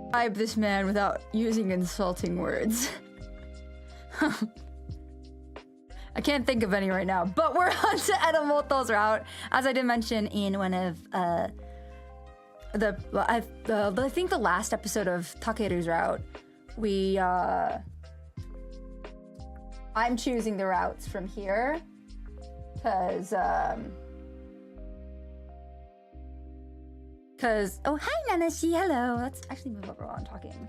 describe this man without using insulting words. I can't think of any right now, but we're on to Enomoto's route. As I did mention in one of I think the last episode of Takeru's route, I'm choosing the routes from here because oh, hi Nanashi, hello. Let's actually move over while I'm talking.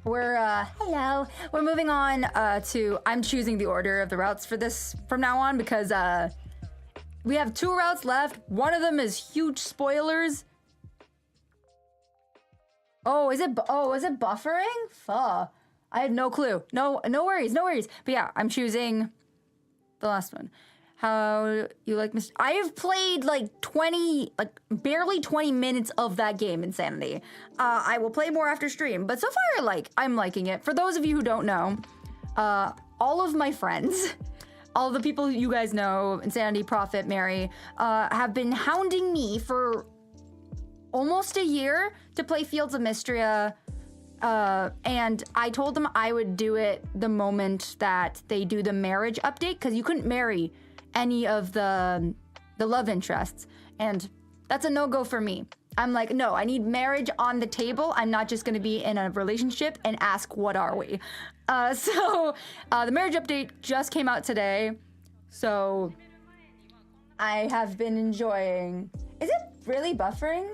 Hello. We're moving on to, I'm choosing the order of the routes for this from now on because we have 2 routes left. One of them is huge spoilers. Oh, is it buffering? Fuh. I had no clue. No worries. But yeah, I'm choosing the last one. How you like Mr. I have played barely 20 minutes of that game, Insanity. I will play more after stream, but so far, I'm liking it. For those of you who don't know, all of my friends, all the people you guys know, Insanity, Prophet, Mary, have been hounding me for almost a year to play Fields of Mystria. And I told them I would do it the moment that they do the marriage update, because you couldn't marry any of the love interests, and that's a no-go for me. I'm like, no, I need marriage on the table. I'm not just gonna be in a relationship and ask, what are we? So the marriage update just came out today, so I have been enjoying. Is it really buffering?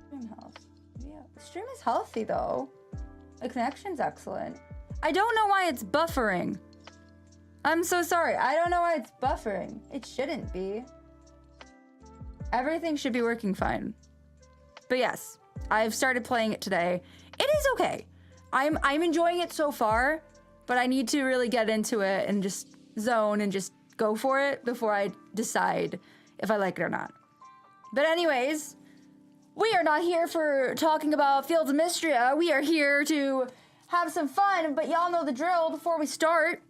Stream health. Yeah, the stream is healthy though. The connection's excellent. I don't know why it's buffering. I'm so sorry. I don't know why it's buffering. It shouldn't be. Everything should be working fine. But yes, I've started playing it today. It is okay. I'm enjoying it so far, but I need to really get into it and just zone and just go for it before I decide if I like it or not. But anyways, we are not here for talking about Fields of Mystria. We are here to have some fun, but y'all know the drill. Before we start,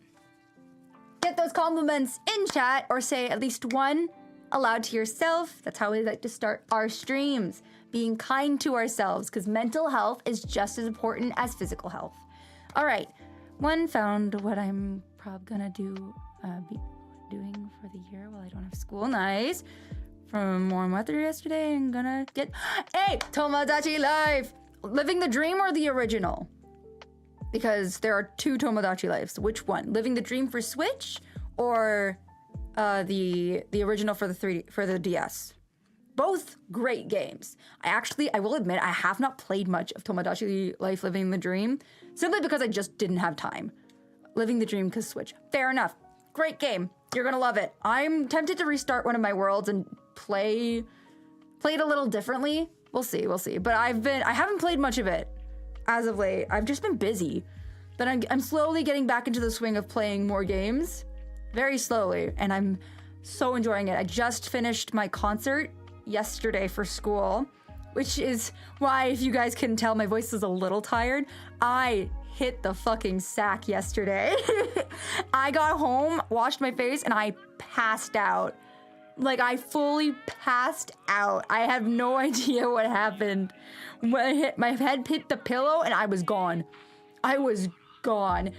get those compliments in chat, or say at least one aloud to yourself. That's how we like to start our streams. Being kind to ourselves, because mental health is just as important as physical health. All right, one found what I'm probably gonna be doing for the year while I don't have school. Nice. From warm weather yesterday, I'm gonna get, hey, Tomodachi Life! Living the Dream or the original? Because there are 2 Tomodachi Lives. Which one? Living the Dream for Switch or the original for the DS? Both great games. I will admit, I have not played much of Tomodachi Life Living the Dream, simply because I just didn't have time. Living the Dream because Switch. Fair enough. Great game. You're gonna love it. I'm tempted to restart one of my worlds and play it a little differently. We'll see. But I haven't played much of it as of late. I've just been busy. But I'm slowly getting back into the swing of playing more games. Very slowly. And I'm so enjoying it. I just finished my concert yesterday for school, which is why, if you guys can tell, my voice is a little tired. I hit the fucking sack yesterday. I got home, washed my face, and I passed out. Like, I fully passed out. I have no idea what happened. When my head hit the pillow and I was gone. I was gone.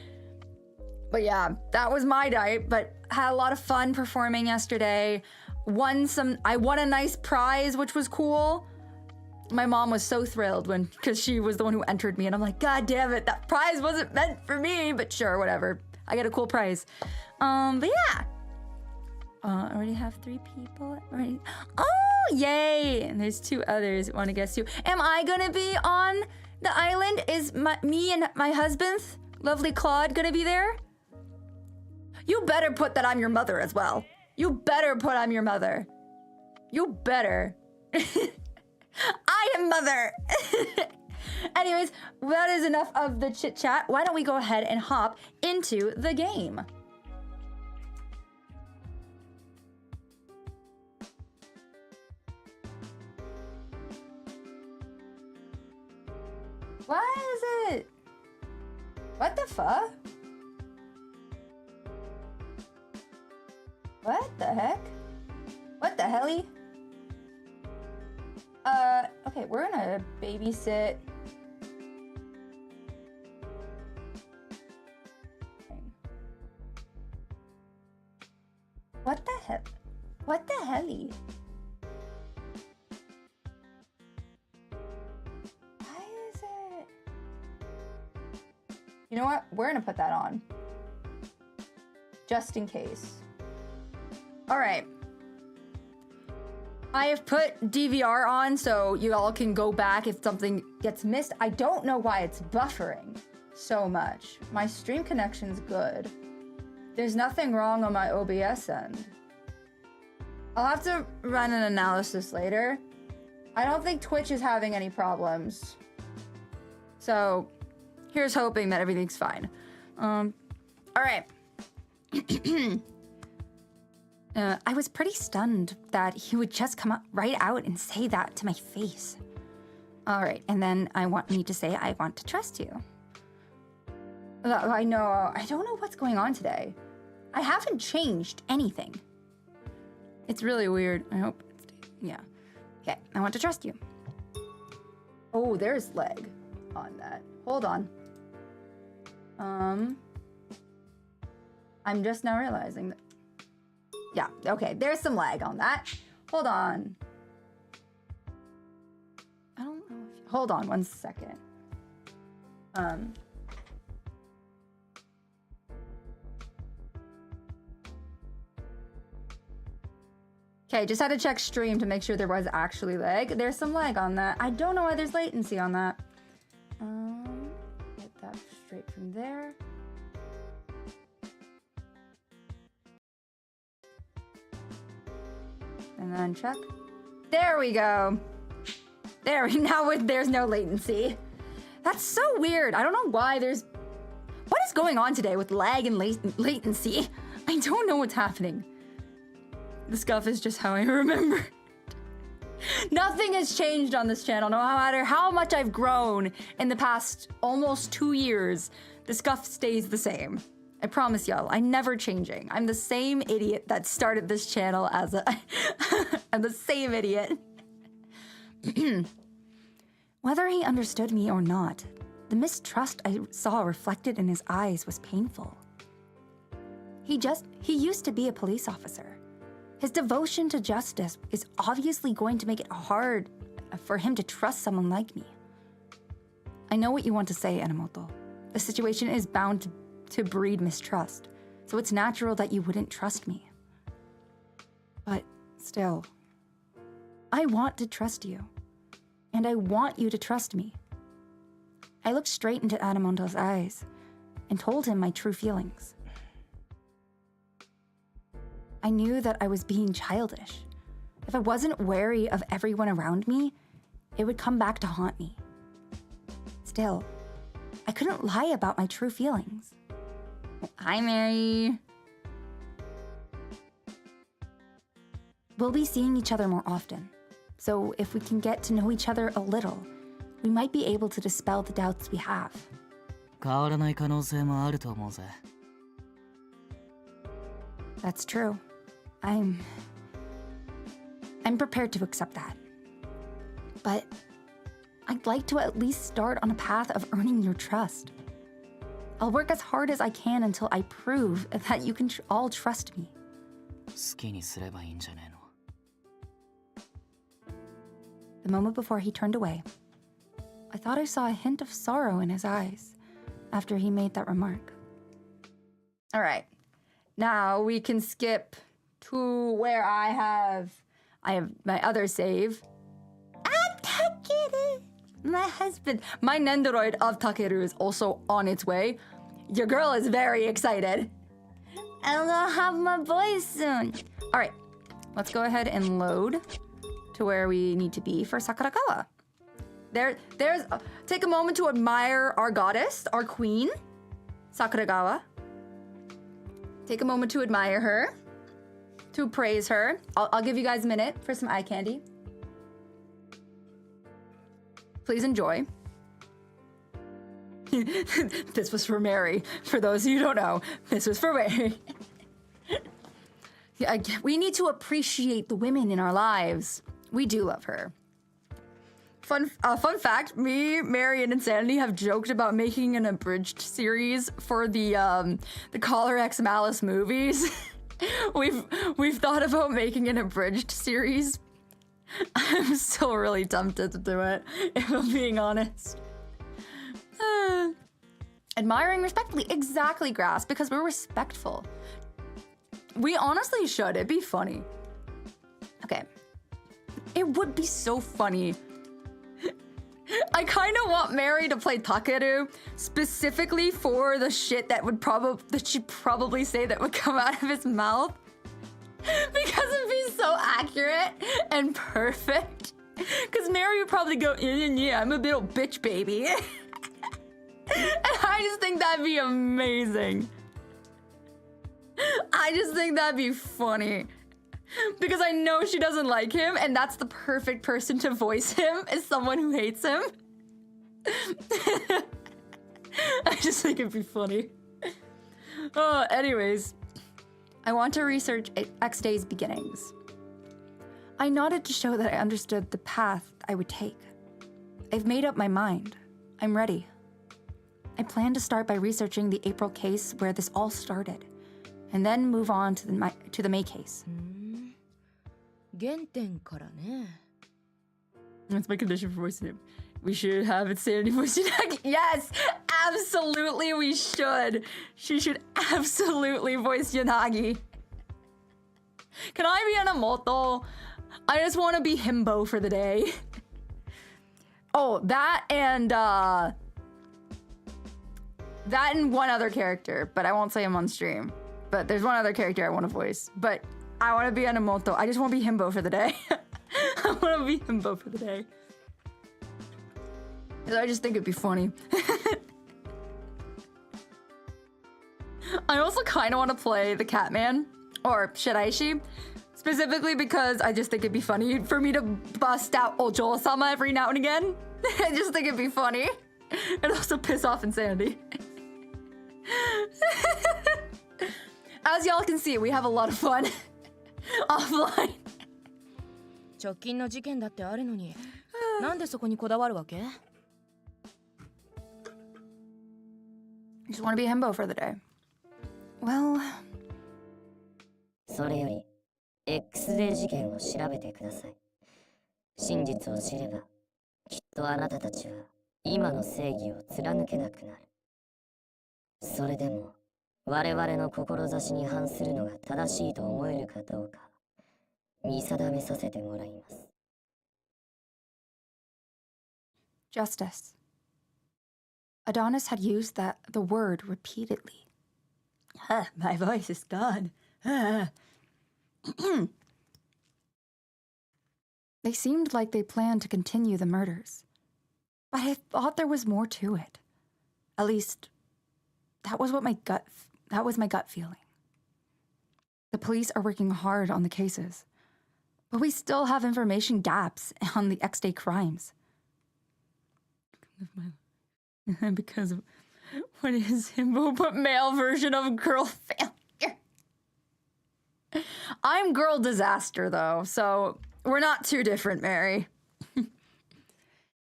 But yeah, that was my night, but had a lot of fun performing yesterday. I won a nice prize, which was cool. My mom was so thrilled because she was the one who entered me, and I'm like, God damn it, that prize wasn't meant for me, but sure, whatever. I get a cool prize. But yeah. I already have 3 people already. Oh, yay! And there's 2 others want to guess who. Am I gonna be on the island? Is me and my husband, lovely Claude, gonna be there? You better put that I'm your mother as well. You better put I'm your mother. You better. I am mother. Anyways, that is enough of the chit chat. Why don't we go ahead and hop into the game? Why is it? What the fuck? What the heck? What the helly? Okay, we're gonna babysit. What the heck? What the helly? Why is it? You know what? We're gonna put that on. Just in case. All right. I have put DVR on so you all can go back if something gets missed. I don't know why it's buffering so much. My stream connection's good. There's nothing wrong on my OBS end. I'll have to run an analysis later. I don't think Twitch is having any problems. So here's hoping that everything's fine. All right. I was pretty stunned that he would just come up right out and say that to my face. All right, and then I want me to say I want to trust you. I know, I don't know what's going on today. I haven't changed anything. It's really weird. I hope it's, yeah. Okay, I want to trust you. Oh, there's leg on that. Hold on. I'm just now realizing that. Yeah, okay, there's some lag on that. Hold on. I don't know if... Hold on 1 second. Okay, just had to check stream to make sure there was actually lag. There's some lag on that. I don't know why there's latency on that. Get that straight from there. And then check. There we go. There's no latency. That's so weird. I don't know why there's... What is going on today with lag and latency? I don't know what's happening. The scuff is just how I remember. Nothing has changed on this channel, no matter how much I've grown in the past almost 2 years. The scuff stays the same. I promise y'all, I'm never changing. I'm the same idiot that started this channel as a... I'm the same idiot. Whether he understood me or not, the mistrust I saw reflected in his eyes was painful. He used to be a police officer. His devotion to justice is obviously going to make it hard for him to trust someone like me. I know what you want to say, Enomoto. The situation is bound to breed mistrust, so it's natural that you wouldn't trust me. But still, I want to trust you, and I want you to trust me. I looked straight into Enomoto's eyes and told him my true feelings. I knew that I was being childish. If I wasn't wary of everyone around me, it would come back to haunt me. Still, I couldn't lie about my true feelings. Hi, Mary. We'll be seeing each other more often, so if we can get to know each other a little, we might be able to dispel the doubts we have. 変わらない可能性もあると思うぜ。That's true. I'm prepared to accept that. But I'd like to at least start on a path of earning your trust. I'll work as hard as I can until I prove that you can all trust me. 好きにすればいいんじゃねえの。The moment before he turned away, I thought I saw a hint of sorrow in his eyes after he made that remark. All right. Now we can skip to where I have my other save. Takeru! My husband. My Nendoroid of Takeru is also on its way. Your girl is very excited. I'm gonna have my boys soon. All right, let's go ahead and load to where we need to be for Sakuragawa. Take a moment to admire our goddess, our queen, Sakuragawa. Take a moment to admire her, to praise her. I'll give you guys a minute for some eye candy. Please enjoy. This was for Mary. For those of you who don't know, this was for Mary. Yeah, we need to appreciate the women in our lives. We do love her. Fun fact, me, Mary, and Insanity have joked about making an abridged series for the Collar X Malice movies. We've thought about making an abridged series. I'm still really tempted to do it, if I'm being honest. Admiring respectfully, exactly, Grass, because we're respectful. We honestly should, it'd be funny. Okay. It would be so funny. I kind of want Mary to play Takeru specifically for the shit that she'd probably say that would come out of his mouth. Because it'd be so accurate and perfect. Because Mary would probably go, yeah, I'm a little bitch baby. And I just think that'd be amazing. I just think that'd be funny. Because I know she doesn't like him, and that's the perfect person to voice him, is someone who hates him. I just think it'd be funny. Anyways, I want to research X Day's beginnings. I nodded to show that I understood the path I would take. I've made up my mind. I'm ready. I plan to start by researching the April case where this all started, and then move on to the May case. That's my condition for voicing him. We should have Insanity voice Yanagi. Yes, absolutely we should. She should absolutely voice Yanagi. Can I be Enomoto? I just want to be himbo for the day. Oh, that and one other character, but I won't say him on stream. But there's one other character I want to voice. But I want to be Enomoto. I just want to be himbo for the day. I want to be himbo for the day. I just think it'd be funny. I also kind of want to play the Catman or Shiraishi, specifically because I just think it'd be funny for me to bust out Ojo-sama every now and again. I just think it'd be funny. And also piss off Insanity. As y'all can see, we have a lot of fun offline. 直近の事件だってあるのに、なんでそこにこだわるわけ? Just want to be himbo for the day. Well... それより X デー事件を調べてください。真実を知れば、きっとあなたたちは今の正義を貫けなくなる。それでも我々の志に反するのが正しいと思えるかどうか見定めさせてもらいます。Justice. Adonis had used the word repeatedly. My voice is gone. They seemed like they planned to continue the murders. But I thought there was more to it. At least, that was my gut feeling. The police are working hard on the cases. But we still have information gaps on the X-Day crimes. Because of what is himbo but male version of girl failure. I'm girl disaster though, so we're not too different, Mary.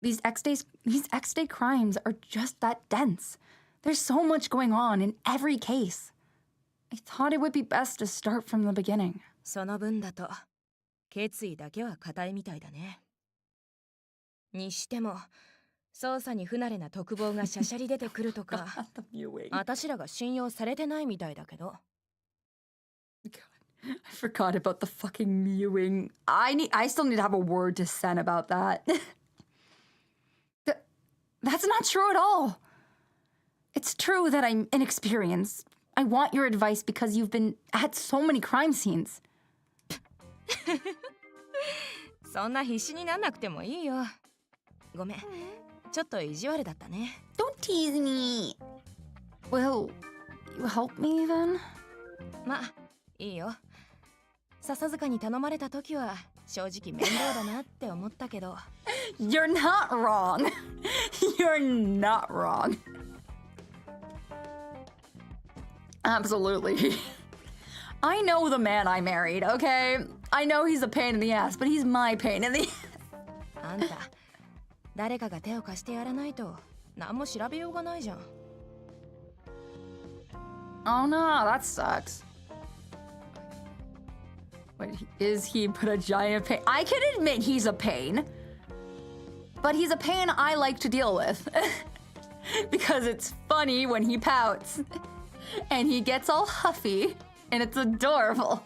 These X-Day crimes are just that dense. There's so much going on in every case. I thought it would be best to start from the beginning. その分だと決意だけは固いみたいだね。にしても捜査に不慣れな特防がしゃしゃり出てくるとか、私らが信用されてないみたいだけど。God, I forgot about the fucking mewing. I still need to have a word to send about that. That's not true at all. It's true that I'm inexperienced. I want your advice because you've been at so many crime scenes. そんな必死になんなくてもいいよ。ごめん。ちょっと意地悪だったね。Don't tease me. Will you help me then? まあ、いいよ。笹塚に頼まれた時は正直面倒だなって思ったけど。You're not wrong. You're not wrong. Absolutely. I know the man I married, okay? I know he's a pain in the ass, but he's my pain in the ass. あんた、誰かが手を貸してやらないと何も調べようがないじゃん。Oh no, that sucks. Wait, is he but a giant pain? I can admit he's a pain. But he's a pain I like to deal with. Because it's funny when he pouts. And he gets all huffy. And it's adorable.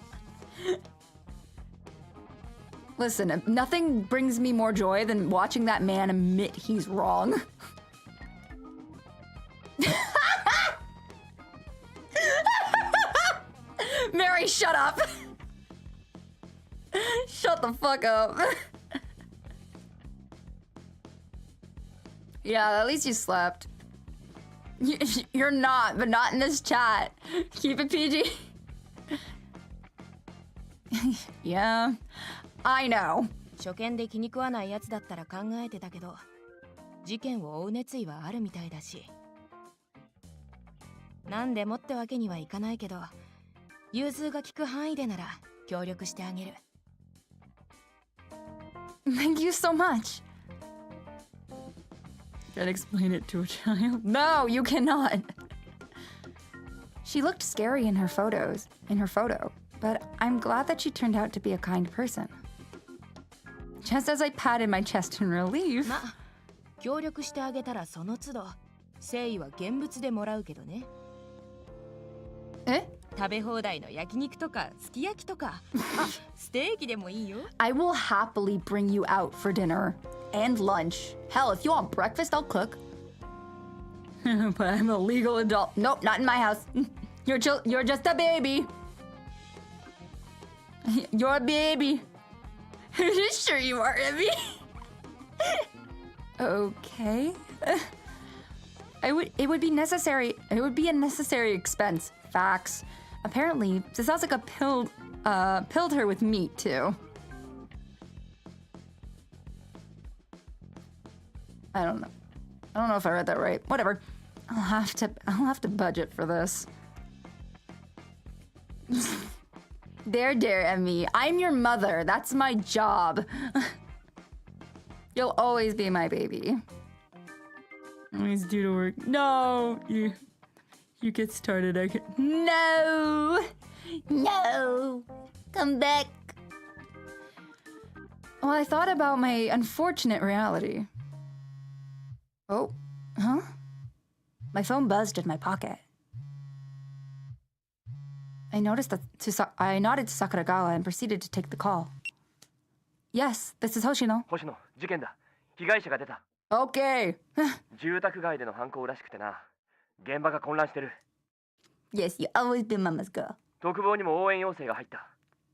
Listen, nothing brings me more joy than watching that man admit he's wrong. Mary, shut up! Shut the fuck up. Yeah, at least you slept. You're not, but not in this chat. Keep it PG. Yeah, I know. 初見で気に食わないやつだったら考えてたけど、事件を追う熱意はあるみたいだし。なんでもってわけにはいかないけど、融通が利く範囲でなら協力してあげる。Thank you so much. Can't explain it to a child. No, you cannot. She looked scary in her photo, but I'm glad that she turned out to be a kind person. Just as I patted my chest in relief. まあ、協力してあげたらその都度、誠意は現物でもらうけどね。え？食べ放題の焼肉とかすき焼きとか、あ、ステーキでもいいよ。I will happily bring you out for dinner and lunch. Hell, if you want breakfast, I'll cook. But I'm a legal adult. Nope, not in my house. You're just a baby. You're a baby. Sure you are, Emmy. Okay. It would be necessary. It would be a necessary expense. Facts. Apparently, Sasaka pilled her with meat too. I don't know if I read that right. Whatever. I'll have to budget for this. There, Emmy. I'm your mother. That's my job. You'll always be my baby. Always due to work. No, you get started. I can. No, come back. Well, I thought about my unfortunate reality. Oh, huh? My phone buzzed in my pocket. I nodded to Sakuragawa and proceeded to take the call. Yes, this is Hoshino. 星野、事件だ。被害者が出た。Okay. 住宅街での犯行らしくてな。現場が混乱してる。Yes, you always been mama's girl. 特防にも応援要請が入った。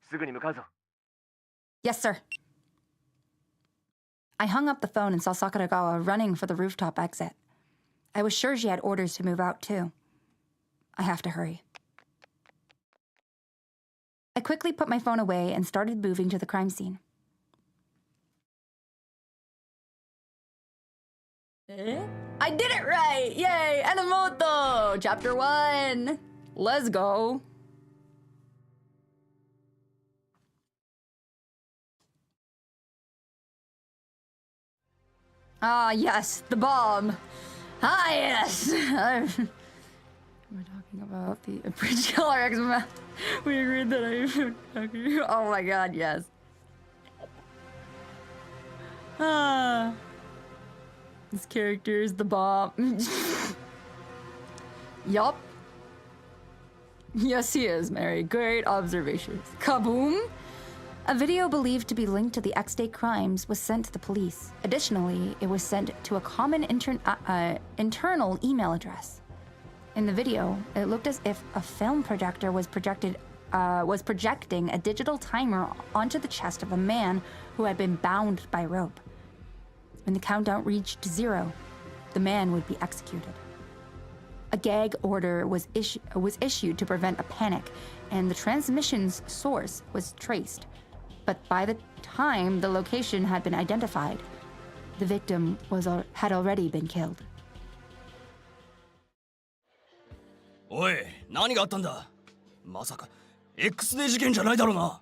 すぐに向かうぞ。Yes, sir. I hung up the phone and saw Sakuragawa running for the rooftop exit. I was sure she had orders to move out too. I have to hurry. I quickly put my phone away and started moving to the crime scene. I did it right! Yay! Enomoto! Chapter 1! Let's go! Ah, yes, the bomb. Ah, yes. We're talking about the bridge color X. We agreed that I. Oh my god, yes. Ah. This character is the bomb. Yup. Yes, he is, Mary. Great observations. Kaboom! A video believed to be linked to the X-Day crimes was sent to the police. Additionally, it was sent to a common internal email address. In the video, it looked as if a film projector was projecting a digital timer onto the chest of a man who had been bound by rope. When the countdown reached 0, the man would be executed. A gag order was issued to prevent a panic, and the transmission's source was traced. But by the time the location had been identified, the victim had already been killed. おい、何があったんだ。まさか X デー事件じゃないだろうな。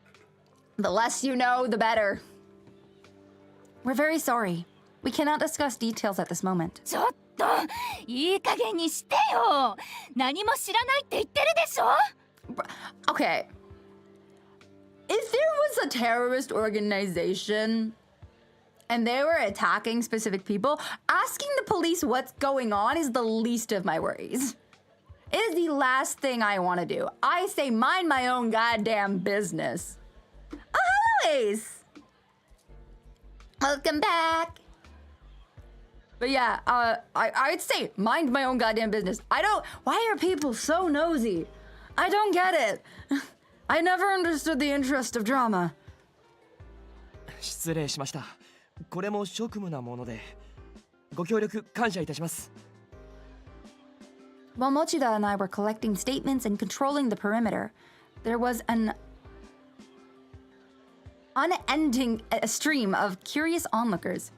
The less you know, the better. We're very sorry. We cannot discuss details at this moment. ちょっといい加減にしてよ。何も知らないって言ってるでしょ。 Okay. If there was a terrorist organization and they were attacking specific people, asking the police what's going on is the least of my worries. It is the last thing I want to do. I say mind my own goddamn business. Oh, hello, Ace. Welcome back. But yeah, I'd say mind my own goddamn business. Why are people so nosy? I don't get it. I never understood the interest of drama. 失礼しました。これも職務なもので、ご協力感謝いたします。 While Mochida and I were collecting statements and controlling the perimeter, there was an unending stream of curious onlookers.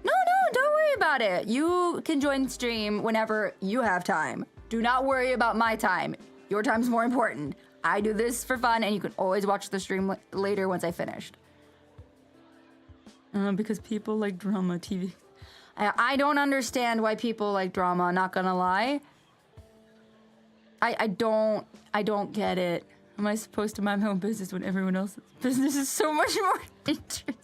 No, don't worry about it. You can join stream whenever you have time. Do not worry about my time. Your time's more important. I do this for fun, and you can always watch the stream later once I finished. Because people like drama TV. I don't understand why people like drama, not gonna lie. I don't get it. Am I supposed to mind my own business when everyone else's business is so much more interesting?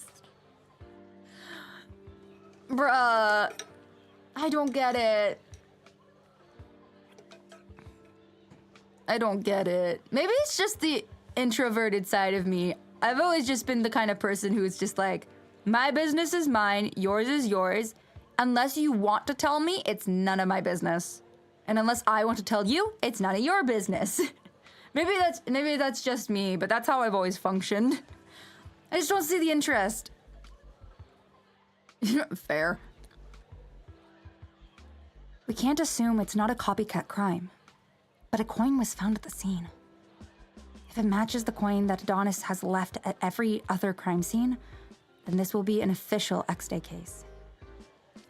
Bruh. I don't get it. I don't get it. Maybe it's just the introverted side of me. I've always just been the kind of person who's just like, my business is mine, yours is yours. Unless you want to tell me, it's none of my business. And unless I want to tell you, it's none of your business. maybe that's just me, but that's how I've always functioned. I just don't see the interest. Fair. We can't assume it's not a copycat crime. But a coin was found at the scene. If it matches the coin that Adonis has left at every other crime scene, then this will be an official X-Day case.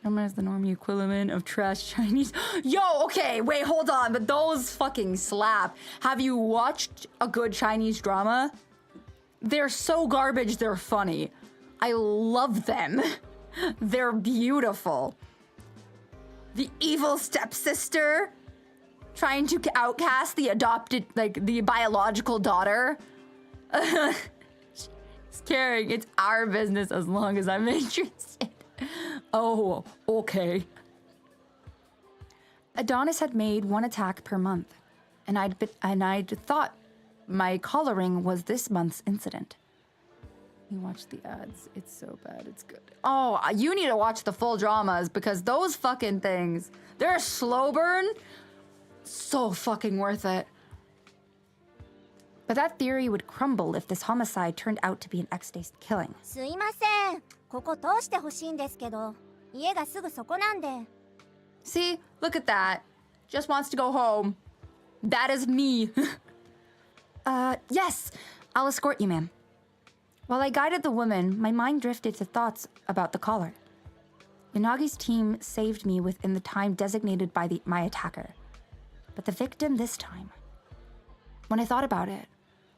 Shimmer is the normie equivalent of trash Chinese. Yo, okay, wait, hold on, but those fucking slap. Have you watched a good Chinese drama? They're so garbage, they're funny. I love them. They're beautiful. The evil stepsister trying to outcast the adopted, like, the biological daughter. She's caring. It's our business as long as I'm interested. Oh, okay. Adonis had made one attack per month, and I'd thought my collaring was this month's incident. You watch the ads. It's so bad. It's good. Oh, you need to watch the full dramas because those fucking things, they're a slow burn. So fucking worth it. But that theory would crumble if this homicide turned out to be an X-Day killing. すいません。ここ通してほしいんですけど、家がすぐそこなんで。 See? Look at that. Just wants to go home. That is me. Yes. I'll escort you, ma'am. While I guided the woman, my mind drifted to thoughts about the caller. Yanagi's team saved me within the time designated by my attacker. But the victim this time. When I thought about it,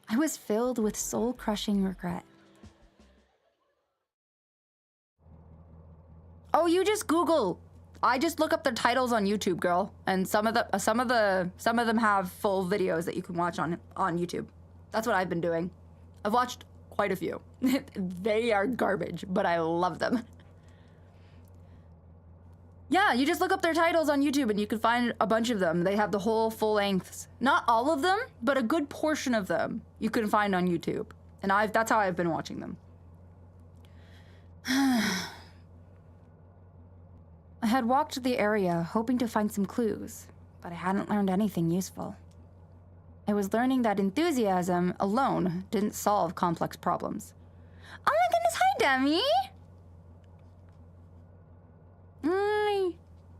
I was filled with soul-crushing regret. Oh, you just Google. I just look up their titles on YouTube, girl, and some of them have full videos that you can watch on YouTube. That's what I've been doing. I've watched quite a few. They are garbage, but I love them. Yeah, you just look up their titles on YouTube and you can find a bunch of them. They have the whole full lengths. Not all of them, but a good portion of them you can find on YouTube. And that's how I've been watching them. I had walked the area hoping to find some clues, but I hadn't learned anything useful. I was learning that enthusiasm alone didn't solve complex problems. Oh my goodness, hi, Demi!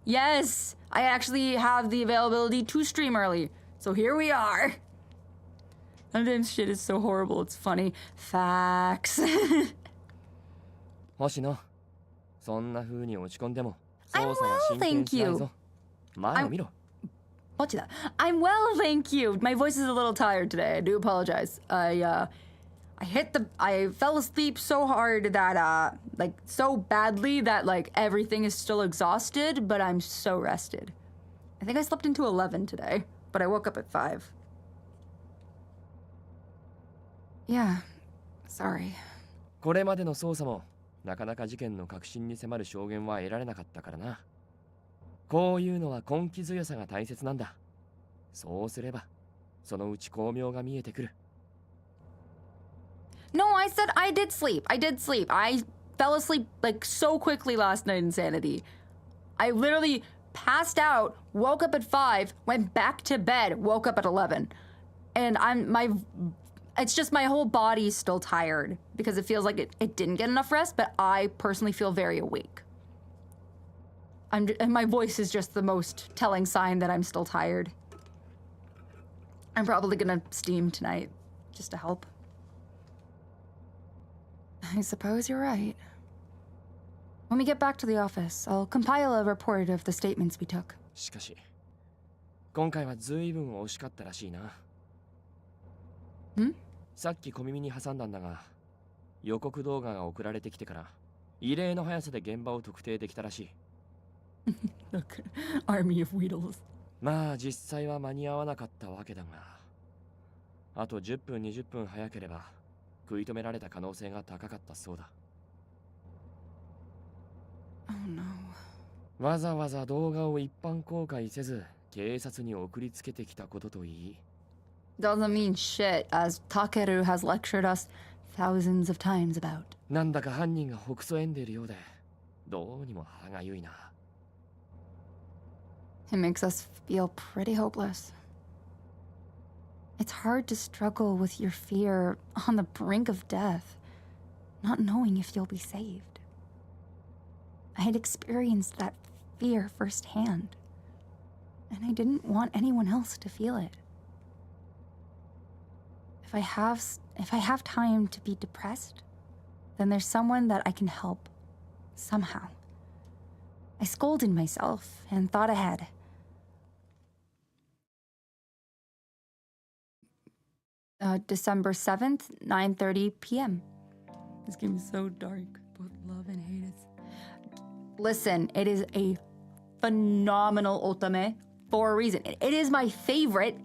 Yes, I actually have the availability to stream early, so here we are. Sometimes shit is so horrible, it's funny. Facts. 星野、そんな風に落ち込んでも I'm 操作は well, 真剣 thank しない you. ぞ。前を見ろ。 Watch that. I'm well, thank you. My voice is a little tired today. I do apologize. I fell asleep so hard that, like, so badly that, like, everything is still exhausted, but I'm so rested. I think I slept into 11 today, but I woke up at 5. Yeah, sorry. これまでの捜査もなかなか事件の核心に迫る証言は得られなかったからな。こういうのは根気強さが大切なんだ。そうすればそのうち巧妙が見えてくる。No, I said I did sleep. I did sleep. I fell asleep like so quickly last night in Sanity. I literally passed out, woke up at 5, went back to bed, woke up at 11. And it's just my whole body's still tired because it feels like it didn't get enough rest, but I personally feel very awake. And my voice is just the most telling sign that I'm still tired. I'm probably gonna steam tonight just to help. I suppose you're right. When we get back to the office, I'll compile a report of the statements we took. しかし今回は随分惜しかったらしいな。さっき小耳に挟んだんだが、予告動画が送られてきてから異例の速さで現場を特定できたらしい。Look, army of Weedles. まあ実際は間に合わなかったわけだが、あと10分20分早ければ食い止められた可能性が高かったそうだ。Oh no. わざわざ動画を一般公開せず警察に送りつけてきたことといい。Doesn't mean shit, as Takeru has lectured us thousands of times about. なんだか犯人がほくそ笑んでいるようで、どうにも歯がゆいな。It makes us feel pretty hopeless. It's hard to struggle with your fear on the brink of death, not knowing if you'll be saved. I had experienced that fear firsthand, and I didn't want anyone else to feel it. If I have time to be depressed, then there's someone that I can help, somehow. I scolded myself and thought ahead. December 7th, 9:30 p.m. This game is so dark. Both love and hate it. Listen, it is a phenomenal otome for a reason. It is my favorite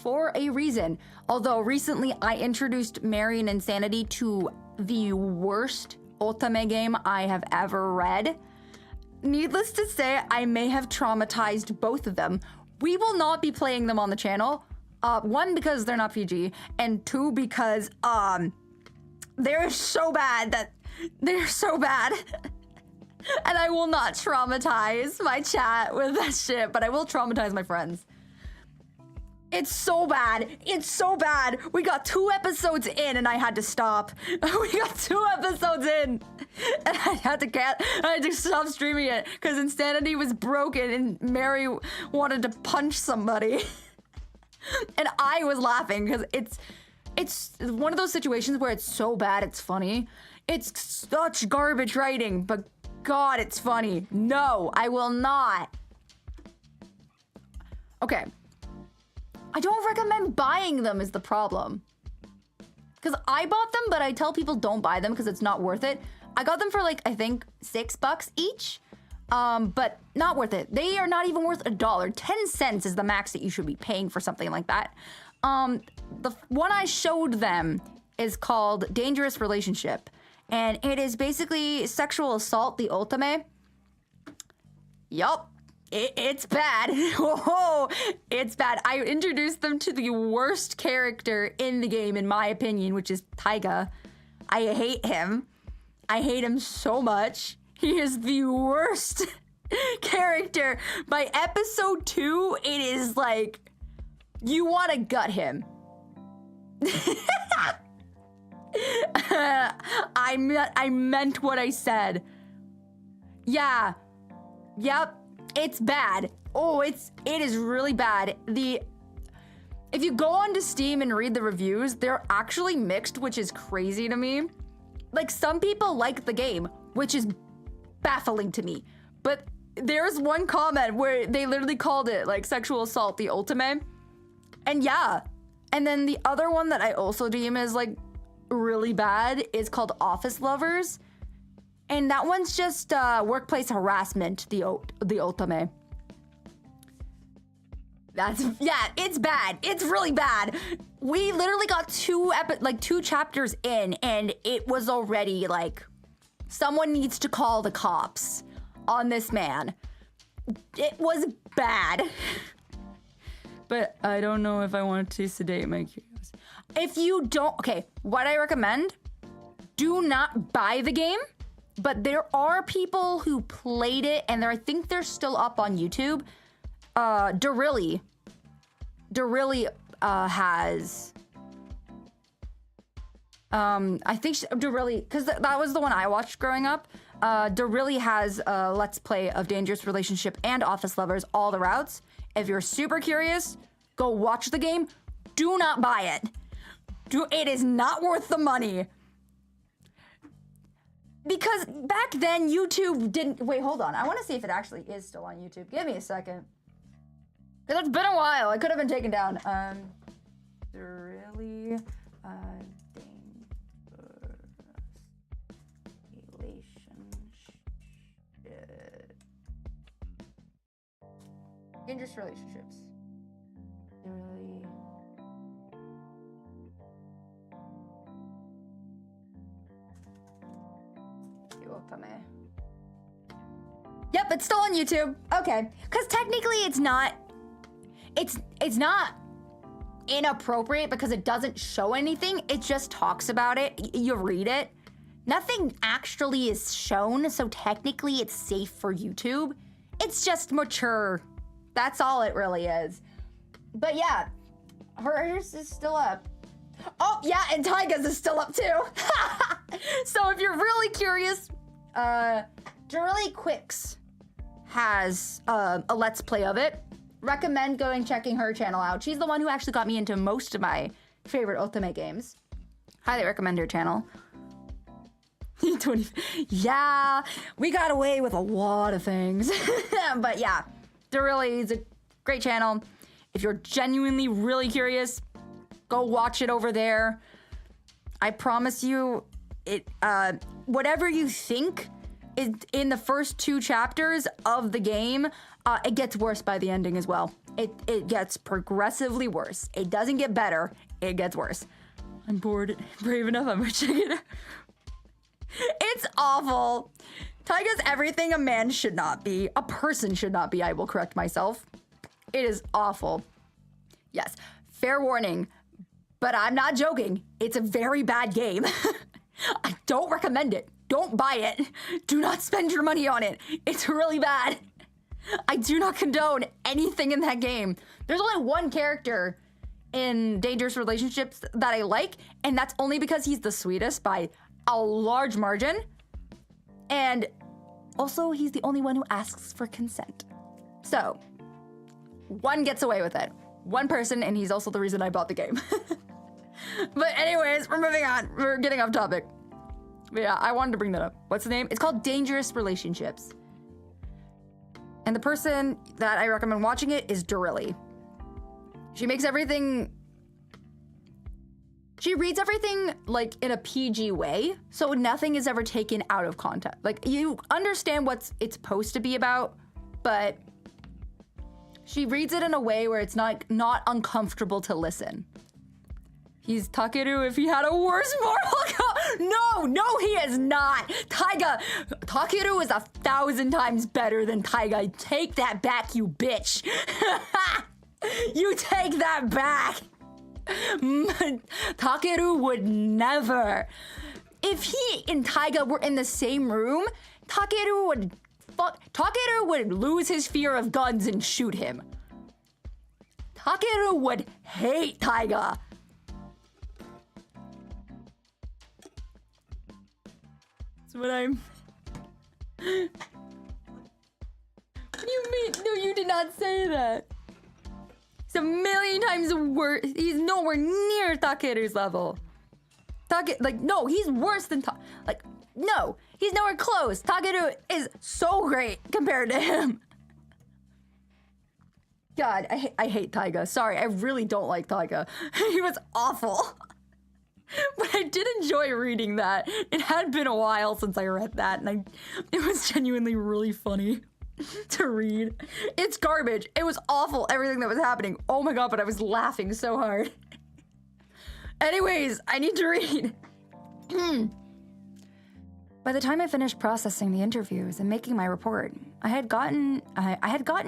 for a reason. Although recently I introduced Marion Insanity to the worst otome game I have ever read. Needless to say, I may have traumatized both of them. We will not be playing them on the channel. One, because they're not PG, and two, because they're so bad. And I will not traumatize my chat with that shit, but I will traumatize my friends. It's so bad. It's so bad. We got 2 episodes in and I had to stop. We got 2 episodes in and I had to stop streaming it because Insanity was broken and Mary wanted to punch somebody. And I was laughing because it's one of those situations where it's so bad it's funny. It's such garbage writing, but God, it's funny. No, I will not. Okay. I don't recommend buying them is the problem. Because I bought them, but I tell people don't buy them because it's not worth it. I got them for like, I think $6 each. But not worth it. They are not even worth $1. 10 cents is the max that you should be paying for something like that. The one I showed them is called Dangerous Relationship. And it is basically sexual assault, the ultimate. Yup. It's bad. Whoa, it's bad. I introduced them to the worst character in the game, in my opinion, which is Taiga. I hate him. I hate him so much. He is the worst character. By episode 2, it is like, you want to gut him. I meant what I said. Yeah. Yep. It's bad. Oh, it is really bad. If you go onto Steam and read the reviews, they're actually mixed, which is crazy to me. Like, some people like the game, which is baffling to me. But there's one comment where they literally called it like sexual assault, the ultimate. And yeah. And then the other one that I also deem is like really bad is called Office Lovers. And that one's just workplace harassment, the otome. It's bad. It's really bad. We literally got two chapters in, and it was already like, someone needs to call the cops on this man. It was bad. But I don't know if I want to sedate my curiosity. If you don't, okay, what I recommend, do not buy the game. But there are people who played it, and I think they're still up on YouTube. Darilli has. I think Darilli, because that was the one I watched growing up. Darilli has a Let's Play of Dangerous Relationship and Office Lovers, all the routes. If you're super curious, go watch the game. Do not buy it. It is not worth the money. Because back then, YouTube didn't... Wait, hold on. I want to see if it actually is still on YouTube. Give me a second. Because it's been a while. It could have been taken down. Really... Dangerous relationships. Really... Yep, it's still on YouTube. Okay, because technically it's not inappropriate because it doesn't show anything. It just talks about it. You read it. Nothing actually is shown, so technically it's safe for YouTube. It's just mature. That's all it really is. But yeah, hers is still up. Oh, yeah, and Taiga's is still up too. So if you're really curious, Darilli Quicks has a Let's Play of it. Recommend checking her channel out. She's the one who actually got me into most of my favorite otome games. Highly recommend her channel. 20. Yeah, we got away with a lot of things. But yeah, Darilli is a great channel. If you're genuinely really curious, go watch it over there. I promise you, whatever you think is in the first 2 chapters of the game, it gets worse by the ending as well. It gets progressively worse. It doesn't get better, it gets worse. I'm bored, brave enough, I'm gonna check it out. It's awful. Taiga's everything a man should not be. A person should not be, I will correct myself. It is awful. Yes, fair warning, but I'm not joking. It's a very bad game. I don't recommend it. Don't buy it. Do not spend your money on it. It's really bad. I do not condone anything in that game. There's only one character in Dangerous Relationships that I like, and that's only because he's the sweetest by a large margin. And also, he's the only one who asks for consent. So, one gets away with it. One person, and he's also the reason I bought the game. But anyways, we're moving on. We're getting off topic. But yeah, I wanted to bring that up. What's the name? It's called Dangerous Relationships. And the person that I recommend watching it is Darilli. She makes everything... She reads everything, like, in a PG way, so nothing is ever taken out of context. Like, you understand what it's supposed to be about, but she reads it in a way where it's not uncomfortable to listen. He's Takeru if he had a worse moral code. No, he is not. Takeru is 1,000 times better than Taiga. Take that back, you bitch. You take that back. Takeru would never. If he and Taiga were in the same room, Takeru would lose his fear of guns and shoot him. Takeru would hate Taiga. That's what I'm... What do you mean? No, you did not say that. He's a million times worse. He's nowhere near Takeru's level. No, he's worse than no, he's nowhere close. Takeru is so great compared to him. God, I hate Taiga. Sorry, I really don't like Taiga. He was awful. But I did enjoy reading that. It had been a while since I read that, and it was genuinely really funny to read. It's garbage. It was awful, everything that was happening. Oh my god, but I was laughing so hard. Anyways, I need to read. By the time I finished processing the interviews and making my report, it had gotten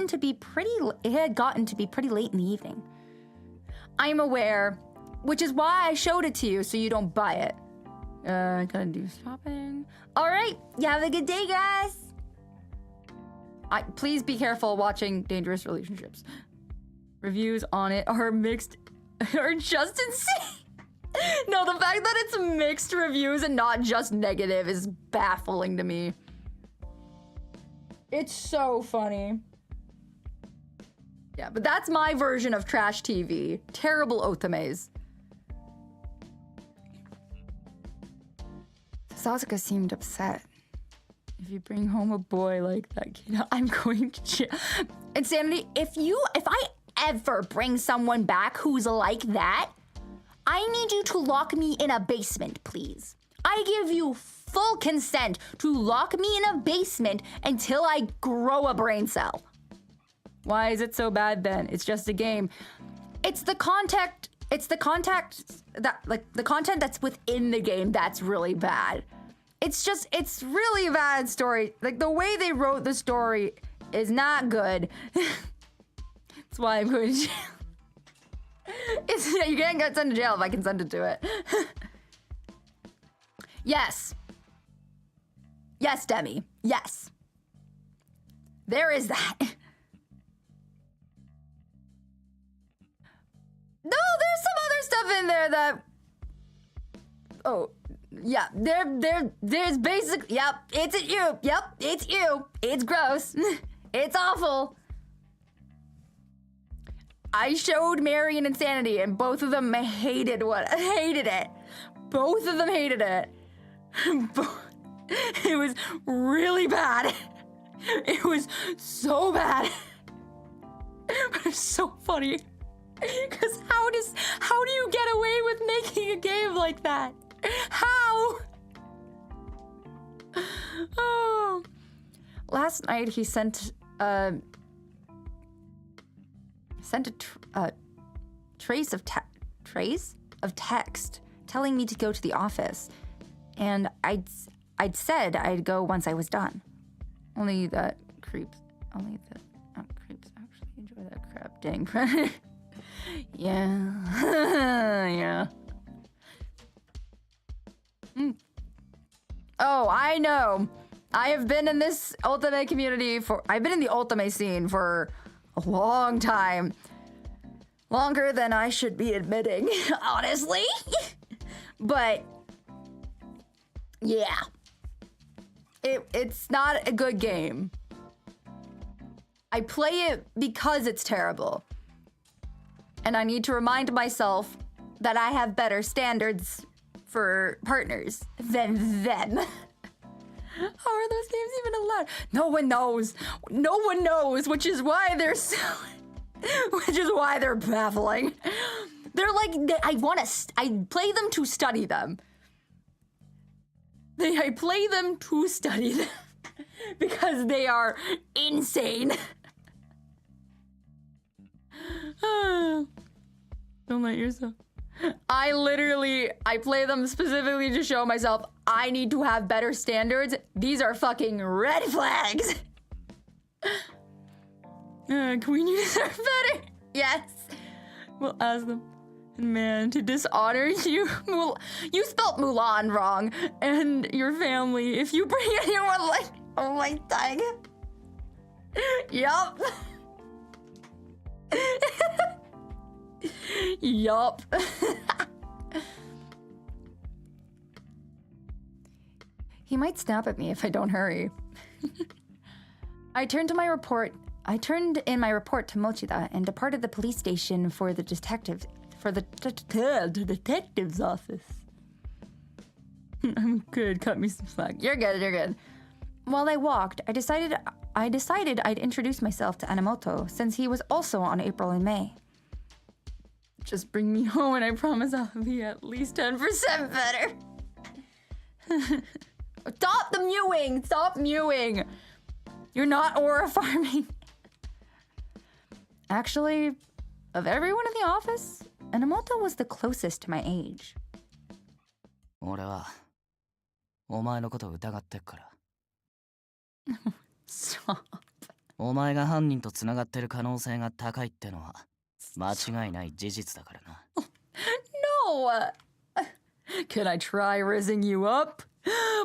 to be pretty late in the evening. I'm aware, which is why I showed it to you so you don't buy it. Gotta do shopping. All right, you have a good day, guys. Please be careful watching Dangerous Relationships. Reviews on it are mixed, are just insane. No, the fact that it's mixed reviews and not just negative is baffling to me. It's so funny. Yeah, but that's my version of trash TV. Terrible otames. Sasuke seemed upset. If you bring home a boy like that kid, I'm going to jail. Insanity, if I ever bring someone back who's like that, I need you to lock me in a basement, please. I give you full consent to lock me in a basement until I grow a brain cell. Why is it so bad then? It's just a game. It's the content that's within the game that's really bad. It's really a bad story. Like, the way they wrote the story is not good. That's why I'm going to jail. You can't get sent to jail if I consented to it. Yes. Yes, Demi. Yes. There is that. No, there's some other stuff in there that... Oh, yeah. There's basic... Yep, it's you. Yep, it's you. It's gross. It's awful. I showed Mary and Insanity, and both of them hated it. Both of them hated it. It was really bad. It was so bad. But it's so funny. Because how do you get away with making a game like that? How? Oh. Last night he sent a trace of text telling me to go to the office, and I'd said I'd go once I was done. Only the creeps actually enjoy that crap. Dang. Yeah. Yeah. Oh, I know. I have been in this ultimate community I've been in the ultimate scene for a long time. Longer than I should be admitting, honestly. But yeah. It's not a good game. I play it because it's terrible. And I need to remind myself that I have better standards for partners than them. How are those games even allowed? No one knows. No one knows, which is why they're baffling. They're like, I play them to study them. I play them to study them because they are insane. Don't let yourself. I play them specifically to show myself I need to have better standards. These are fucking red flags. Queen units are better. Yes. We'll ask them. Man, to dishonor you. You spelt Mulan wrong. And your family. If you bring anyone like... Oh my god. Yup. Yup. He might snap at me if I don't hurry. I turned in my report to Mochida and departed the police station for the detective's office. I'm good, cut me some slack. You're good. While I walked, I decided I'd introduce myself to Enomoto, since he was also on April and May. Just bring me home and I promise I'll be at least 10% better. Stop the mewing! Stop mewing! You're not aura farming. Actually, of everyone in the office, Enomoto was the closest to my age. 俺はお前のことを疑ってっから。Stop. お前が犯人と繋がってる可能性が高いってのは間違いない事実だからな。No! Can I try raising you up?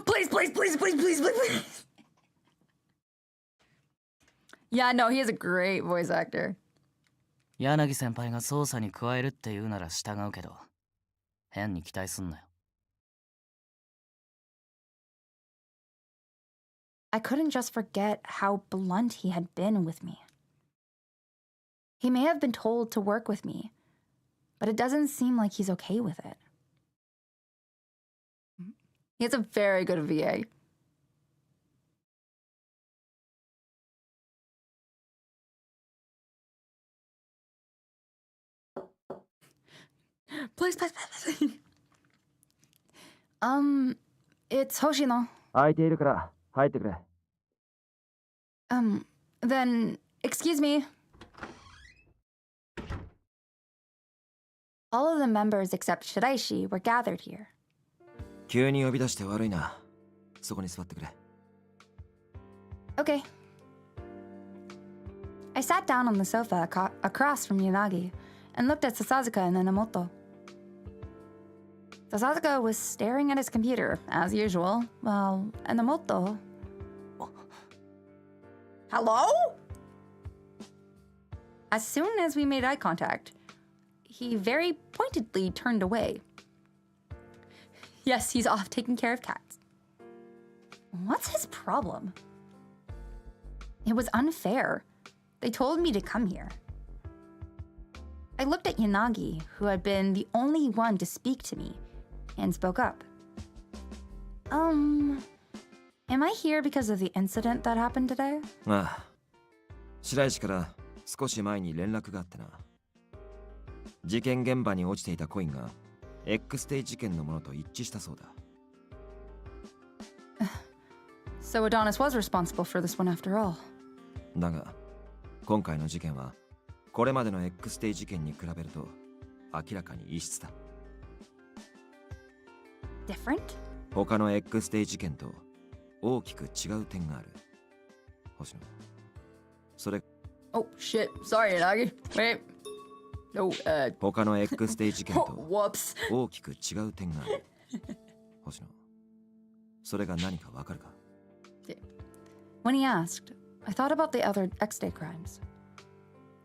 Please, please, please, please, please, please, please. Yeah, no, he is a great voice actor. 柳先輩が捜査に加えるって言うなら従うけど、変に期待すんなよ。I couldn't just forget how blunt he had been with me. He may have been told to work with me, but it doesn't seem like he's okay with it. He has a very good VA. Please, please, please. It's Hoshino. 空いているから入ってくれ。Then, excuse me. All of the members except Shiraishi were gathered here. 急に呼び出して悪いな。そこに座ってくれ。Okay. I sat down on the sofa across from Yanagi and looked at Sasasuka and Enomoto. Sasasuka was staring at his computer, as usual, while Enomoto... Hello? As soon as we made eye contact, he very pointedly turned away. Yes, he's off taking care of cats. What's his problem? It was unfair. They told me to come here. I looked at Yanagi, who had been the only one to speak to me, and spoke up. Am I here because of the incident that happened today? ああ。白石から少し前に連絡があってな。事件現場に落ちていたコインが X デイ事件のものと一致したそうだ。So Adonis was responsible for this one after all. だが、今回の事件はこれまでの X デイ事件に比べると明らかに異質だ。Different? 他の X デイ事件と大きく違う点がある。星野。それ。Oh shit! Sorry, Yanagi. Wait. No. 他の X デイ事件と Whoops. 大きく違う点がある。星野。それが何かわかるか？ When he asked, I thought about the other X-Day crimes.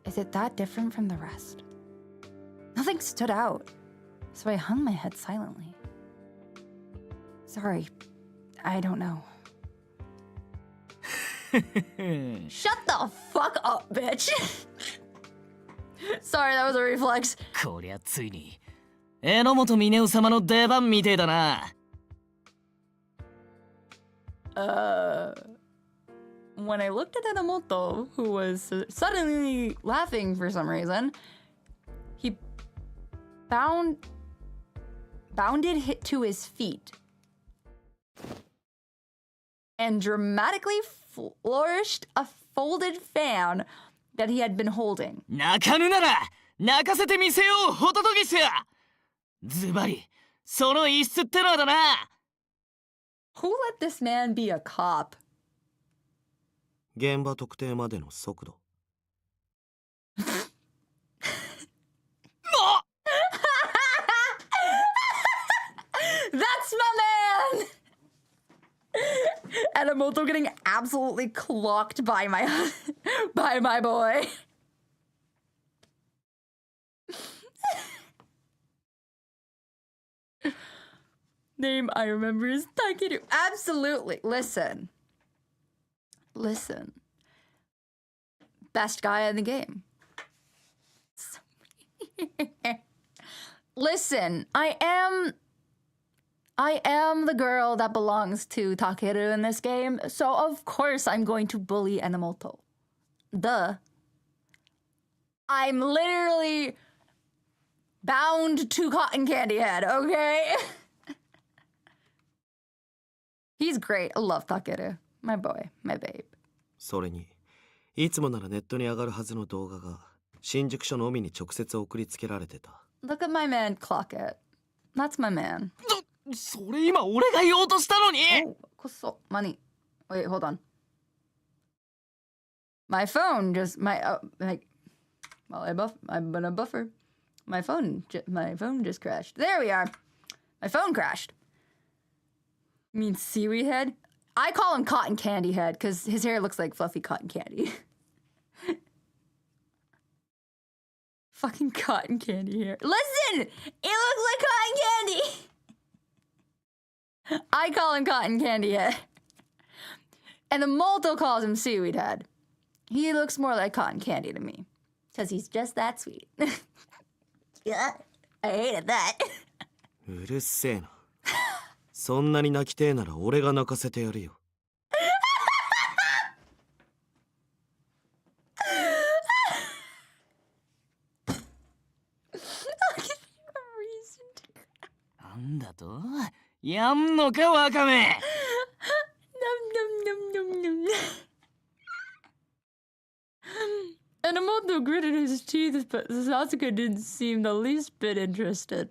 Is it that different from the rest? Nothing stood out, so I hung my head silently. Sorry, I don't know. Shut the fuck up, bitch! Sorry, that was a reflex. こりゃついに榎本峰夫様の出番みてえだな。When I looked at Enomoto, who was suddenly laughing for some reason, he bounded to his feet and dramatically flourished a folded fan that he had been holding. 泣かぬなら泣かせてみせようホトトギス。ズバリその一室ってのはだな。Who let this man be a cop? 現場特定までの速度。That's my man! Enomoto getting absolutely clocked by my boy. Name I remember is Takeru. Absolutely. Listen. Best guy in the game. Listen, I am the girl that belongs to Takeru in this game, so of course I'm going to bully Enomoto. Duh. I'm literally Bound to Cotton Candy Head, okay? He's great. I love Takeru. My boy, my babe. それに、いつもならネットに上がるはずの動画が新宿署のみに直接送りつけられてた。Look at my man, clock it. That's my man. それ今俺が言おうとしたのに。 Oh, kuso. Money. Wait, hold on. My phone just like well, I'm gonna buffer. My phone just crashed. There we are. My phone crashed. You mean seaweed head? I call him cotton candy head because his hair looks like fluffy cotton candy. Fucking cotton candy hair. Listen! It looks like cotton candy! I call him cotton candy head. And the Molto calls him seaweed head. He looks more like cotton candy to me. Because he's just that sweet. Yeah, I hated that. うるせえな。そんなに泣きてえなら俺が泣かせてやるよ。なんだと？やんのかワカメ。Enomoto gritted his teeth, but Sasuke didn't seem the least bit interested.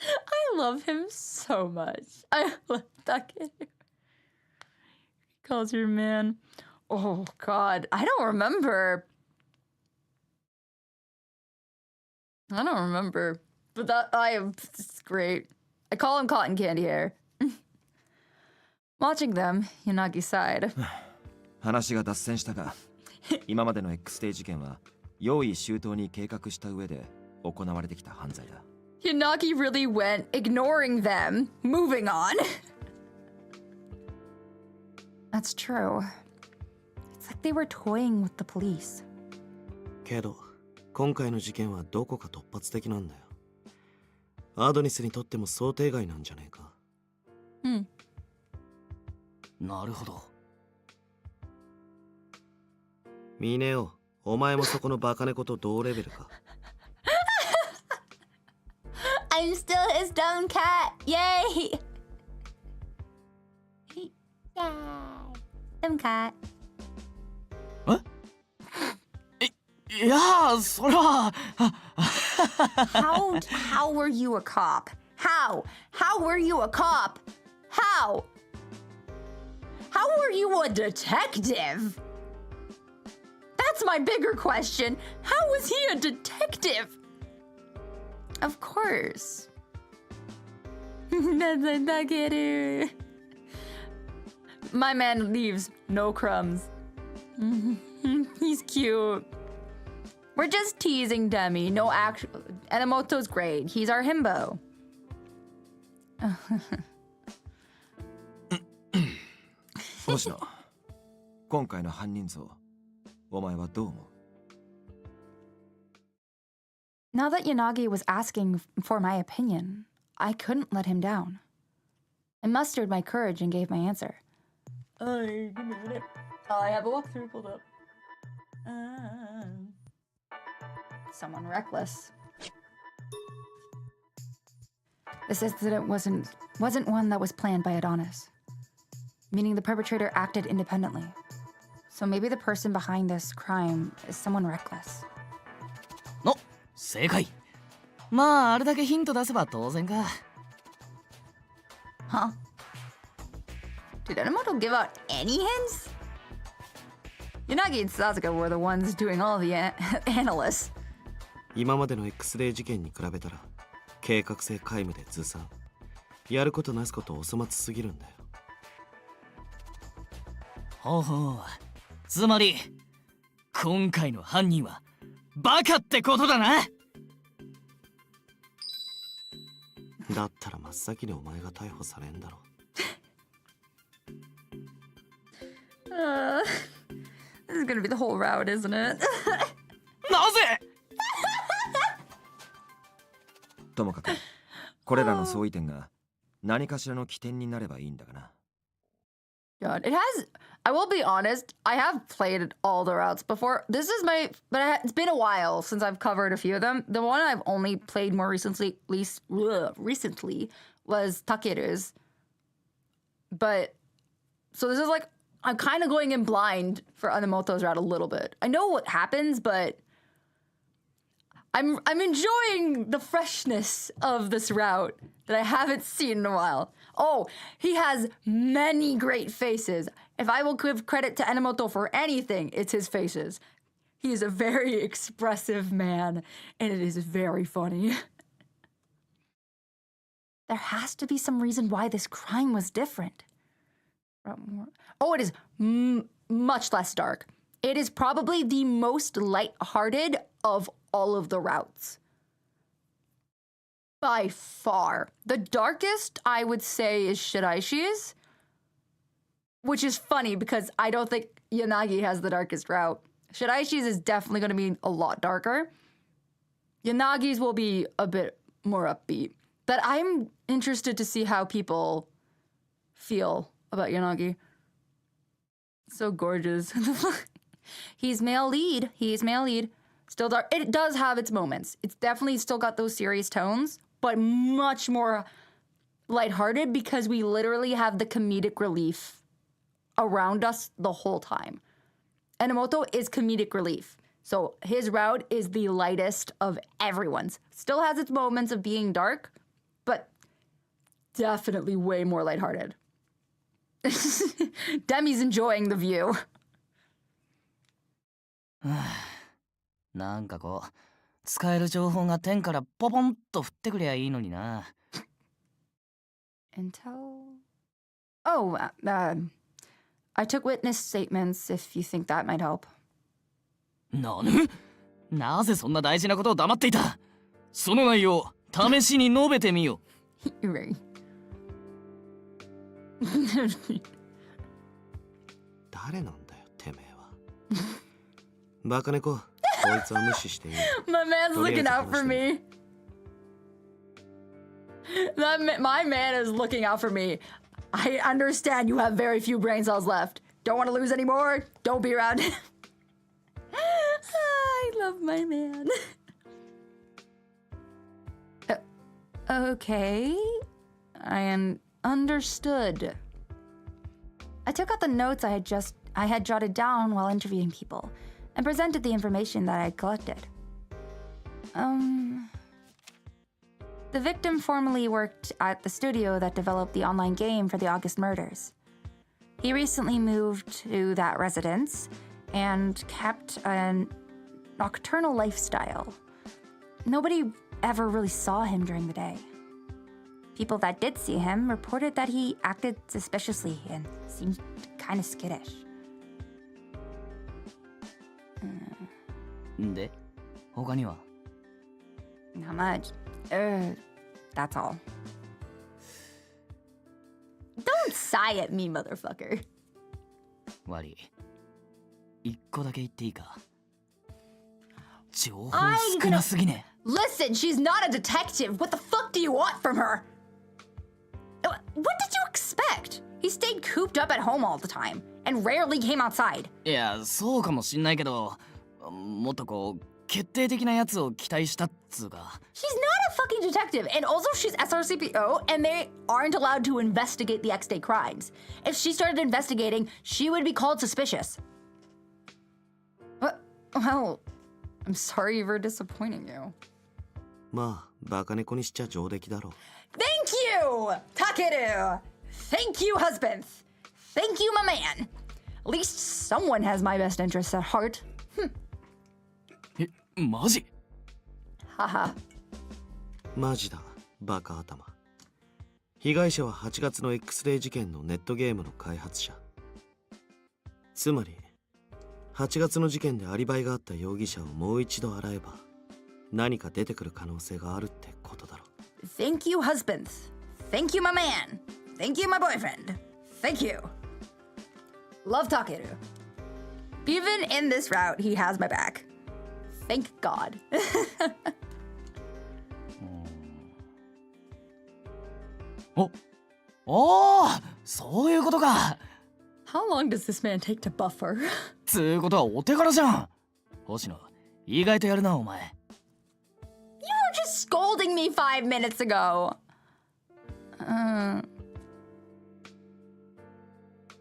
I love him so much. I love that kid. He calls your man. Oh, God. I don't remember. But it's great. I call him cotton candy hair. Watching them, Yanagi sighed. 話が脱線したが、今までの X デー事件は用意周到に計画した上で行われてきた犯罪だ。Yanagi really went, ignoring them, moving on. That's true. It's like they were toying with the police. けど、今回の事件はどこか突発的なんだよ。アドニスにとっても想定外なんじゃねえか。なるほど。ミネオ、お前もそこのバカ猫と同レベルか。I'm still his dumb cat. Yay! Yay. Dumb cat. いやー、それは。How were you a cop? How were you a cop? How were you a detective? That's my bigger question. How was he a detective? Of course. My man leaves no crumbs. He's cute. We're just teasing Demi. No actual. Enomoto's great. He's our himbo. 星野、今回の犯人像、お前はどう思う？ Now that Yanagi was asking for my opinion, I couldn't let him down. I mustered my courage and gave my answer. Give me a minute. I have a walkthrough pulled up. Someone reckless. This incident wasn't one that was planned by Adonis, meaning the perpetrator acted independently. So maybe the person behind this crime is someone reckless. の、正解。まああれだけヒント出せば当然か。Huh? Did Enomoto give out any hints? Yanagi and Sasuke were the ones doing all the analysts. 今までの X デー事件に比べたら計画性皆無でずさん。やることなすことお粗末すぎるんだよ。ほうほう。つまり今回の犯人はバカってことだな。だったら真っ先にお前が逮捕されんだろ。This is gonna be the whole route, isn't it? なぜ？ともかく、これらの相違点が何かしらの起点になればいいんだがな。God, it has. I will be honest. I have played all the routes before. This is my, but it's been a while since I've covered a few of them. The one I've only played more recently, recently, was Takeru's. But so this is like I'm kind of going in blind for Enomoto's route a little bit. I know what happens, but I'm enjoying the freshness of this route that I haven't seen in a while. Oh, he has many great faces. If I will give credit to Enomoto for anything, it's his faces. He is a very expressive man, and it is very funny. There has to be some reason why this crime was different. Oh, it is much less dark. It is probably the most lighthearted of all of the routes. By far. The darkest, I would say, is Shiraishi's, which is funny because I don't think Yanagi has the darkest route. Shiraishi's is definitely going to be a lot darker. Yanagi's will be a bit more upbeat. But I'm interested to see how people feel about Yanagi. So gorgeous. He's male lead. He's male lead. Still dark. It does have its moments. It's definitely still got those serious tones, but much more lighthearted because we literally have the comedic relief around us the whole time. Enomoto is comedic relief. So his route is the lightest of everyone's. Still has its moments of being dark, but definitely way more lighthearted. Demi's enjoying the view. なんかこう使える情報が天からポポンと降ってくりゃいいのにな。Intel? Oh, I took witness statements if you think that might help. なぜそんな大事なことを黙っていた？その内容、試しに述べてみよ。You're right. 誰なんだよ、てめえは。バカ猫、こいつは無視していい。My man's looking out for me. My man is looking out for me. I understand you have very few brain cells left. Don't want to lose any more. Don't be around. I love my man. Okay. I understood. I took out the notes I had jotted down while interviewing people and presented the information that I had collected. The victim formerly worked at the studio that developed the online game for the August murders. He recently moved to that residence and kept a nocturnal lifestyle. Nobody ever really saw him during the day. People that did see him reported that he acted suspiciously and seemed kind of skittish. で、他には？ Not much. That's all. Don't sigh at me, motherfucker. 悪い。一個だけ言っていいか？情報少なすぎね。Listen, she's not a detective. What the fuck do you want from her? What did you expect? He stayed cooped up at home all the time and rarely came outside. いや、そうかもしんないけど、もっとこう決定的なやつを期待したっつうか。She's not a fucking detective, and also she's SRCPO, and they aren't allowed to investigate the X-Day crimes. If she started investigating, she would be called suspicious. Well, I'm sorry for disappointing you. まあ、バカ猫にしちゃ上出来だろう。Thank you, Takeru! Thank you, husband! Thank you, my man! At least someone has my best interests at heart. え、マジ？ Haha. マジだ、バカ頭。被害者は8月の X-Day 事件のネットゲームの開発者。つまり、8月の事件でアリバイがあった容疑者をもう一度洗えば、何か出てくる可能性があるってことだろう。Thank you, husband. Thank you, my man. Thank you, my boyfriend. Thank you. Love Takeru. Even in this route, he has my back. Thank God. おー、そういうことか。How long does this man take to buffer? つうことはお手柄じゃん。星野、意外とやるなお前。You were just scolding me 5 minutes ago.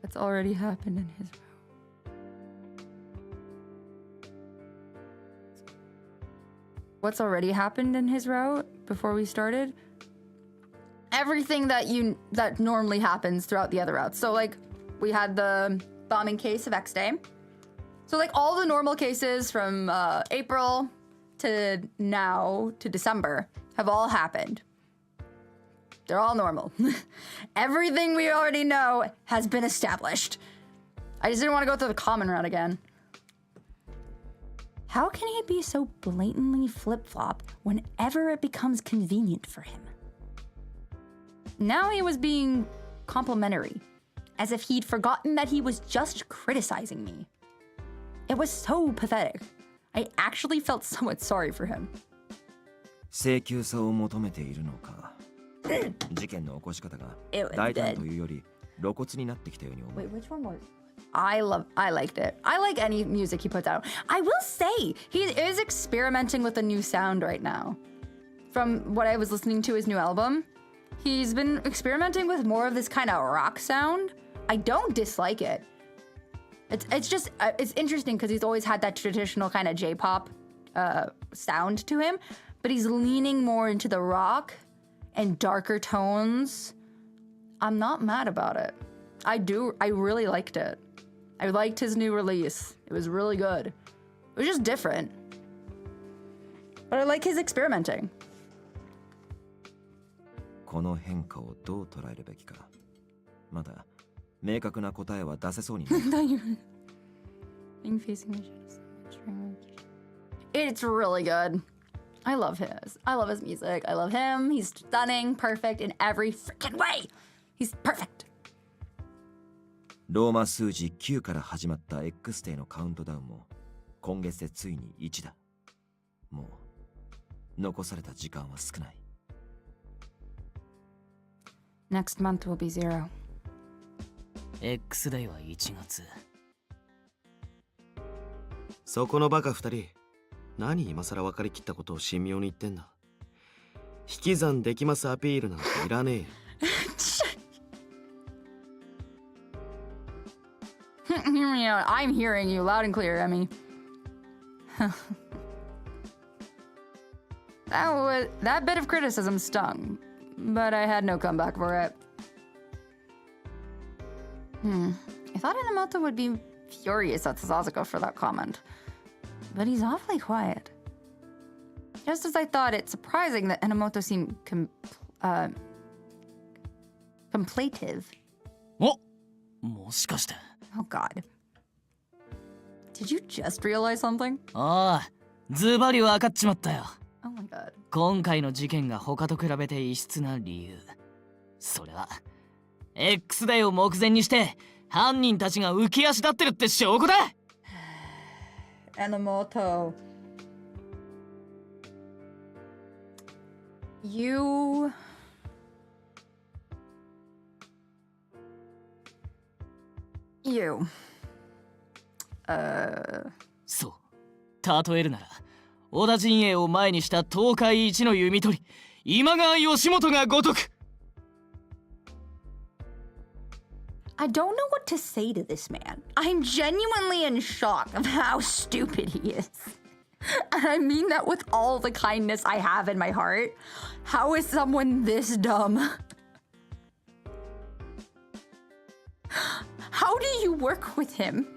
That's already happened in his route. What's already happened in his route before we started? Everything that normally happens throughout the other routes. So like we had the bombing case of X Day. So like all the normal cases from April to now to December have all happened. They're all normal. Everything we already know has been established. I just didn't want to go through the common route again. How can he be so blatantly flip-flop whenever it becomes convenient for him? Now he was being complimentary, as if he'd forgotten that he was just criticizing me. It was so pathetic. I actually felt somewhat sorry for him. 請求さを求めているのか。事件の起こし方が大胆というより露骨になってきたように思う。 Wait, which one was? I liked it. I like any music he puts out. I will say, he is experimenting with a new sound right now. From what I was listening to his new album, he's been experimenting with more of this kind of rock sound. I don't dislike it. It's just, it's interesting because he's always had that traditional kind of J-pop sound to him, but he's leaning more into the rock and darker tones. I'm not mad about it. I really liked it. I liked his new release. It was really good. It was just different. But I like his experimenting. この変化をどう捉えるべきか。まだ明確な答えは出せそうにない。It's really good. I love his music. I love him. He's stunning, perfect in every freaking way. He's perfect. ローマ数字9から始まった X デーのカウントダウンも今月でついに1だ。もう残された時間は少ない。Next month will be 0. X デーは1月。そこのバカ2人、何今更分かりきったことを神妙に言ってんだ。引き算できますアピールなんていらねえよ。Hear me out. I'm hearing you loud and clear, Emmy. That bit of criticism stung, but I had no comeback for it. I thought Enomoto would be furious at Sasuke for that comment, but he's awfully quiet. Just as I thought, it's surprising that Enomoto seemed complative. お、もしかして。Oh God. Did you just realize something? ああ、ズバリ分かっちまったよ。Oh my God. 今回の事件が他と比べて異質な理由。それは X デーを目前にして犯人たちが浮き足立ってるって証拠だ。Enomoto. You... You. そう。例えるなら、織田陣営を前にした東海一の弓取り、今川義元が如く。I don't know what to say to this man. I'm genuinely in shock of how stupid he is. And I mean that with all the kindness I have in my heart. How is someone this dumb? How do you work with him?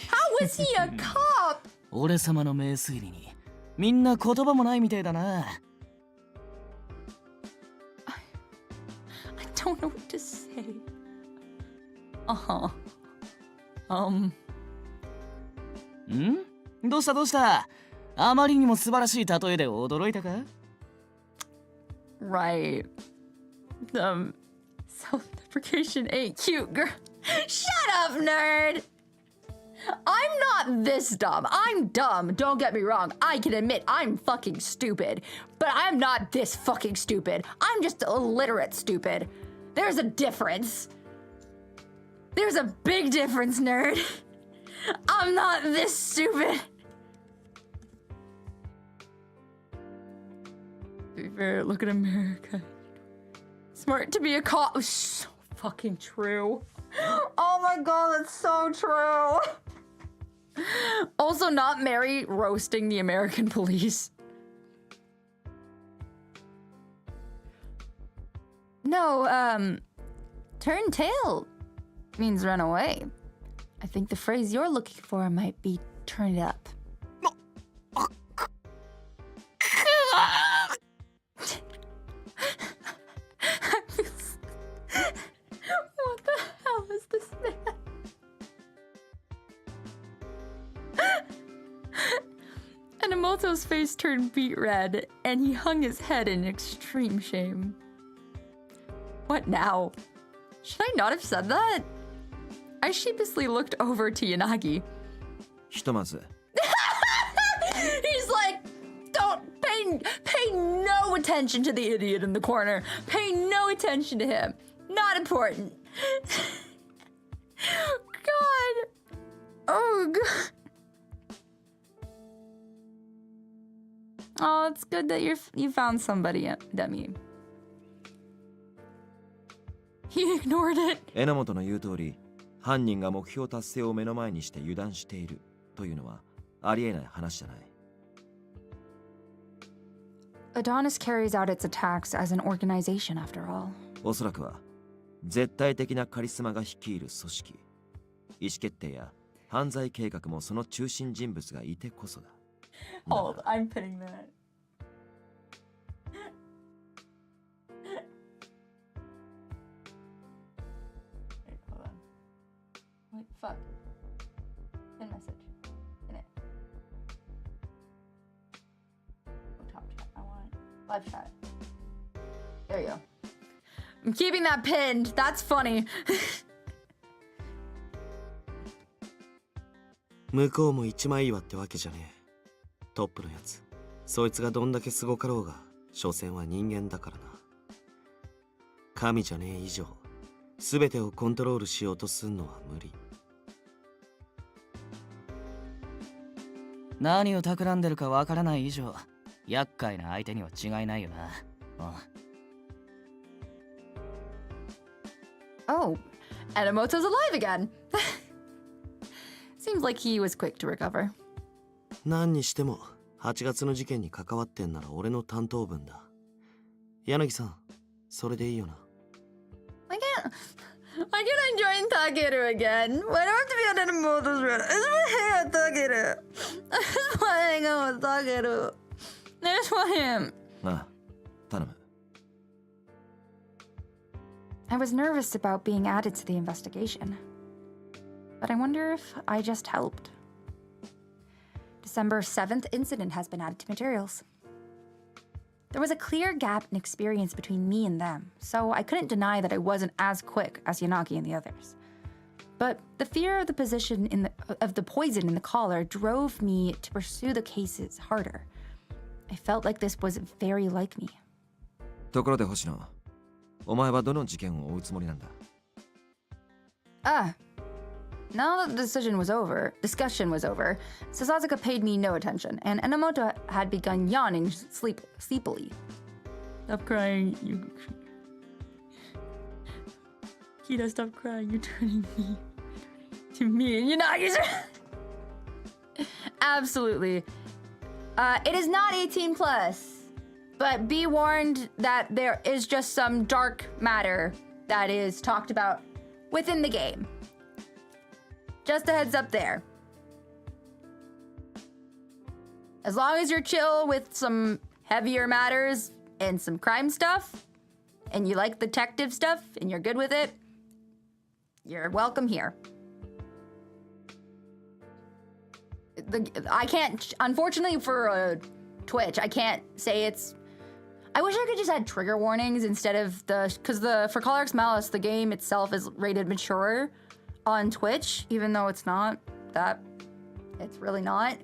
How is he a cop? 俺様の名推理にみんな言葉もないみたいだな。I don't know what to say. Uh-huh. どうしたあまりにも素晴らしい例えで驚いたか？ Right. Self-deprecation ain't cute, girl. Shut up, nerd! I'm not this dumb. I'm dumb, don't get me wrong. I can admit I'm fucking stupid. But I'm not this fucking stupid. I'm just illiterate stupid. There's a difference. There's a big difference, nerd. I'm not this stupid. To be fair, look at America. Smart to be a cop. Oh, so fucking true. Oh my god, that's so true. Also, not Mary roasting the American police. No, turn tail means run away. I think the phrase you're looking for might be turn it up. What the hell is this man? Enomoto's face turned beet red, and he hung his head in extreme shame. What now? Should I not have said that? I sheepishly looked over to Yanagi. ひとまず He's like, don't pay no attention to the idiot in the corner. Pay no attention to him. Not important. God. Oh, God. Oh, it's good that you found somebody, Demi. He ignored it. 榎本の言う通り、犯人が目標達成を目の前にして油断しているというのはありえない話じゃない。Adonis carries out its attacks as an organization after all. おそらくは絶対的なカリスマが率いる組織、意思決定や犯罪計画もその中心人物がいてこそだ。Hold, I'm putting that. Wait, hold on. Wait, fuck. Pin message. Pin it. Oh, top chat. I want live chat. There you go. I'm keeping that pinned. That's funny. 向こうも一枚岩ってわけじゃねえ。トップのやつ、そいつがどんだけすごかろうが、所詮は人間だからな。神じゃねえ以上、全てをコントロールしようとすんのは無理。何を企んでるかわからない以上、厄介な相手には違いないよな。Oh, Enomoto's alive again. Seems like he was quick to recover. 何にしても8月の事件に関わってんなら俺の担当分だ。柳さん、それでいいよな。I can't join Takeru again. Why do I have to be on Enomoto's radar? I just want to hang out with Takeru. I just want to hang out with Takeru. I just want him. ああ、頼む。I was nervous about being added to the investigation. But I wonder if I just helped. December 7th incident has been added to materials. There was a clear gap in experience between me and them, so I couldn't deny that I wasn't as quick as Yanagi and the others. But the fear of the poison in the collar drove me to pursue the cases harder. I felt like this was very like me. ところで星野、お前はどの事件を追うつもりなんだ？ Now that the discussion was over, Sasazaka paid me no attention, and Enomoto had begun yawning sleepily. Stop crying, you... Kira, stop crying, you're turning me... to me, and Yanagi's... Absolutely. It is not 18 plus, but be warned that there is just some dark matter that is talked about within the game. Just a heads up there. As long as you're chill with some heavier matters and some crime stuff, and you like detective stuff, and you're good with it, you're welcome here. I can't, unfortunately for Twitch, I can't say it's... I wish I could just add trigger warnings instead of because for Color X Malice, the game itself is rated mature on Twitch, even though it's not that, it's really not.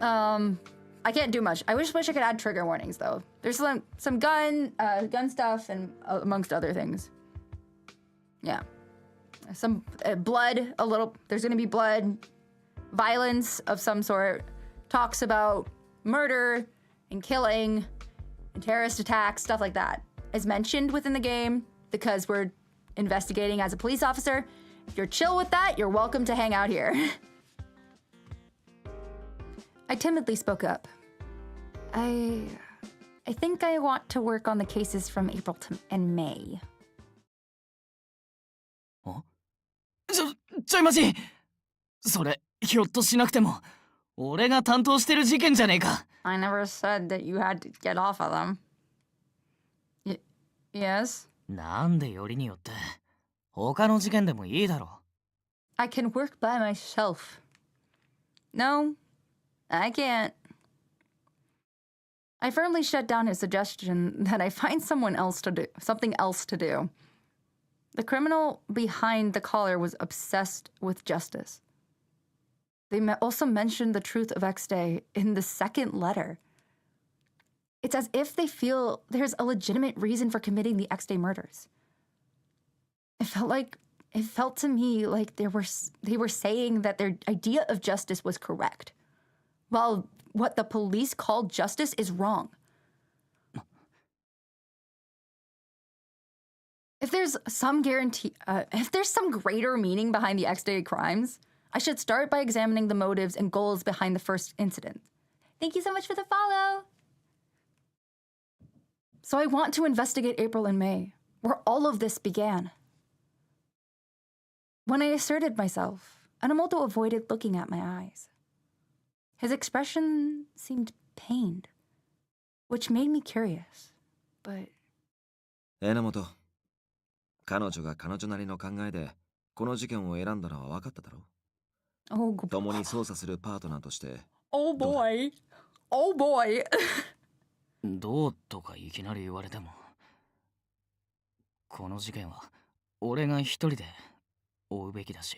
I can't do much. I wish I could add trigger warnings though. There's some gun stuff and amongst other things. Yeah, some blood, a little, there's gonna be blood, violence of some sort, talks about murder and killing and terrorist attacks, stuff like that is mentioned within the game because we're investigating as a police officer. If you're chill with that, you're welcome to hang out here. I timidly spoke up. I think I want to work on the cases from April and May. ちょい待ちそれひょっとしなくても俺が担当してる事件じゃねえか I never said that you had to get off of them. Yes? なんでよりによって他の事件でもいいだろ I can work by myself. No, I can't. I firmly shut down his suggestion that I find something else to do. The criminal behind the collar was obsessed with justice. They also mentioned the truth of X Day in the second letter. It's as if they feel there's a legitimate reason for committing the X Day murders. It felt to me like they were saying that their idea of justice was correct, while what the police called justice is wrong. If there's some greater meaning behind the X-Day crimes, I should start by examining the motives and goals behind the first incident. Thank you so much for the follow. So I want to investigate April and May, where all of this began. When I asserted myself, Enomoto avoided looking at my eyes. His expression seemed pained, which made me curious, but... Enomoto, 彼女が彼女なりの考えでこの事件を選んだのは分かっただろう。共に捜査するパートナーとして。Oh boy. Oh boy. どうとかいきなり言われてもこの事件は俺が一人で追うべきだし。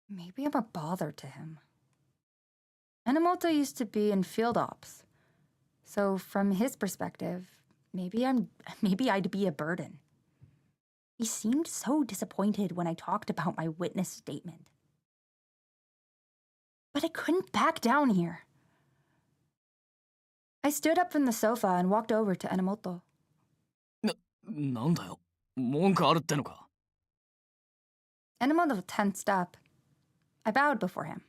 Maybe I'm a bother to him. Enomoto used to be in field ops, so from his perspective, maybe I'd be a burden. He seemed so disappointed when I talked about my witness statement. But I couldn't back down here. I stood up from the sofa and walked over to Enomoto. なんだよ、文句あるってのか。Enomoto tensed up. I bowed before him.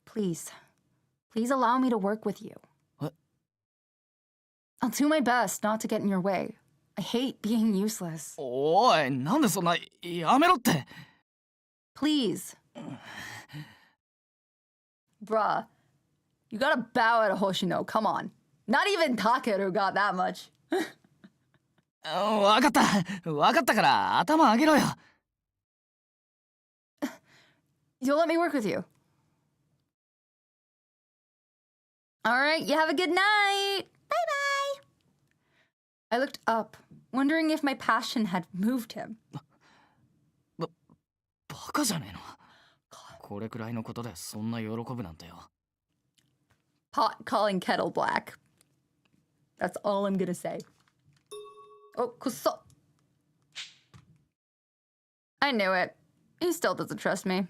Please allow me to work with you. What? I'll do my best not to get in your way. I hate being useless. おい、なんでそんな、やめろって。Please. Bruh, you gotta bow at a Hoshino, come on. Not even Takeru got that much. わかったから頭上げろよ。You'll let me work with you. All right, you have a good night. Bye-bye. I looked up, wondering if my passion had moved him. バカじゃねえの。これくらいのことでそんな喜ぶなんてよ。Pot calling kettle black. That's all I'm gonna say. Oh, kuso. I knew it. He still doesn't trust me.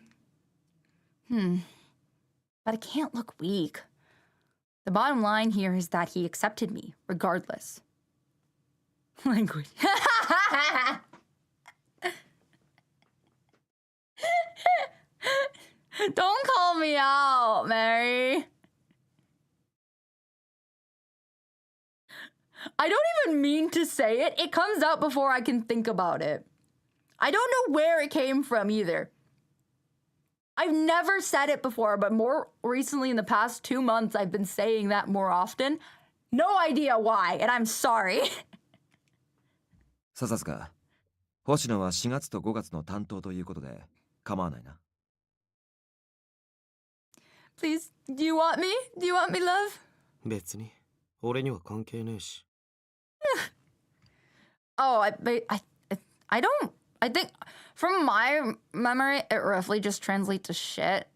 But I can't look weak. The bottom line here is that he accepted me, regardless. Language. Don't call me out, Mary. I don't even mean to say it. It comes out before I can think about it. I don't know where it came from either. I've never said it before, but more recently in the past 2 months, I've been saying that more often. No idea why, and I'm sorry. 笹塚、星野は4月と5月の担当ということで構わないな。Please, do you want me? Do you want me, love? 別に、俺には関係ねえし。Oh, I don't. I think, from my memory, it roughly just translates to shit.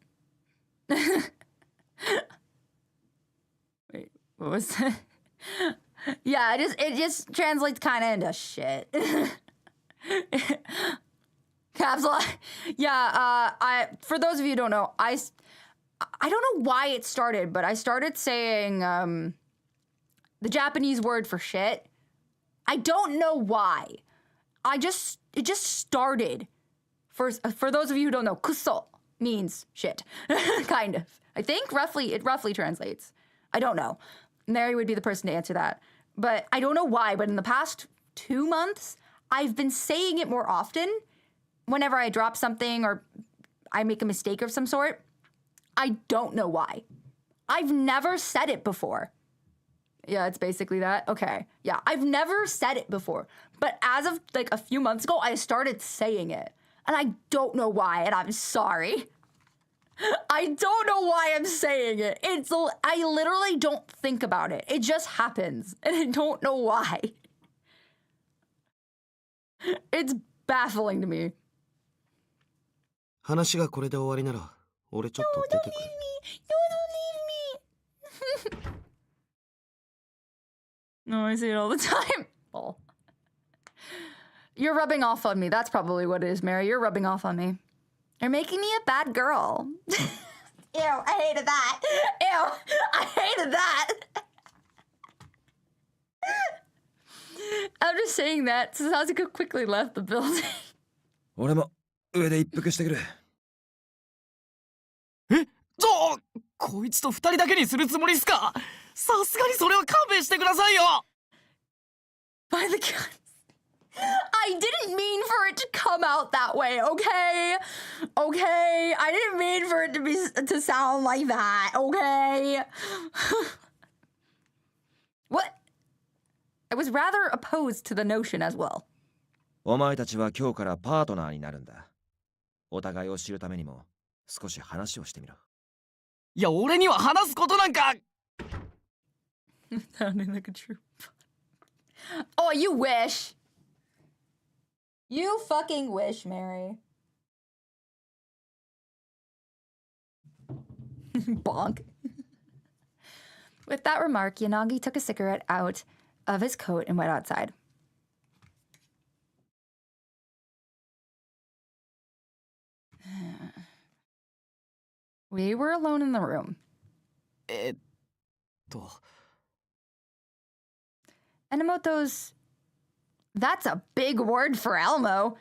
Wait, what was that? Yeah, it just translates kind of into shit. Caps lock. Yeah, for those of you who don't know, I don't know why it started, but I started saying the Japanese word for shit. I don't know why. It just started. For those of you who don't know, kuso means shit. Kind of. I think it roughly translates. I don't know. Mary would be the person to answer that. But I don't know why, but in the past 2 months, I've been saying it more often whenever I drop something or I make a mistake of some sort. I don't know why. I've never said it before. Yeah, it's basically that. Okay. Yeah, I've never said it before. But as of like a few months ago, I started saying it. And I don't know why, and I'm sorry. I don't know why I'm saying it. I literally don't think about it. It just happens, and I don't know why. It's baffling to me. 話がこれで終わりなら、俺ちょっと出てくる。No, don't leave me. No, I say it all the time. Oh. You're rubbing off on me. That's probably what it is, Mary. You're rubbing off on me. You're making me a bad girl. Ew, I hated that. Ew, I hated that. I'm just saying that. Sasuke quickly left the building. 俺も上で一服してくる。こいつと2人だけにするつもりっすか？さすがにそれは勘弁してくださいよ。 By the guns. I didn't mean for it to come out that way, okay? Okay, I didn't mean for it to sound like that, okay? What? I was rather opposed to the notion as well. お前たちは今日からパートナーになるんだ。お互いを知るためにも少し話をしてみろ。いや、俺には話すことなんか。Sounding like a true. Oh, you wish. You fucking wish, Mary. Bonk. With that remark, Yanagi took a cigarette out of his coat and went outside. We were alone in the room. Enomoto's... That's a big word for Elmo.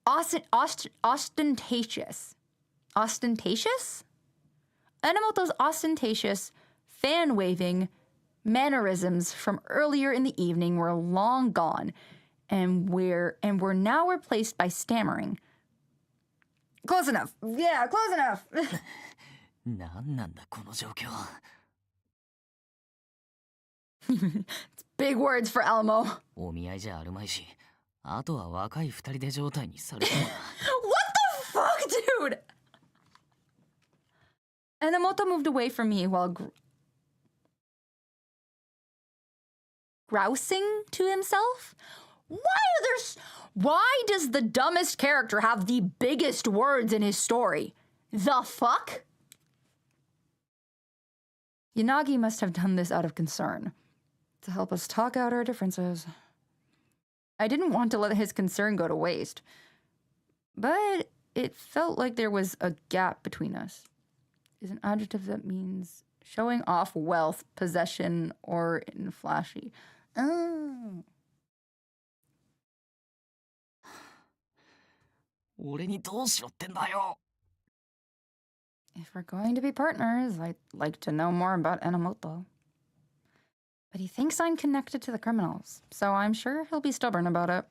Ostentatious. Ostentatious? Enomoto's ostentatious, fan-waving mannerisms from earlier in the evening were long gone, and were now replaced by stammering. Close enough. Yeah, close enough. なんなんだこの状況。It's big words for Elmo. お見合いじゃあるまいし、あとは若い2人で状態にされた。What the fuck, dude? Enomoto moved away from me while grousing to himself. Why does the dumbest character have the biggest words in his story? The fuck? Yanagi must have done this out of concern, to help us talk out our differences. I didn't want to let his concern go to waste, but it felt like there was a gap between us. Is an adjective that means showing off wealth, possession, or in flashy. Oh. 俺にどうしろってんだよ。 If we're going to be partners, I'd like to know more about Enomoto. But he thinks I'm connected to the criminals, so I'm sure he'll be stubborn about it.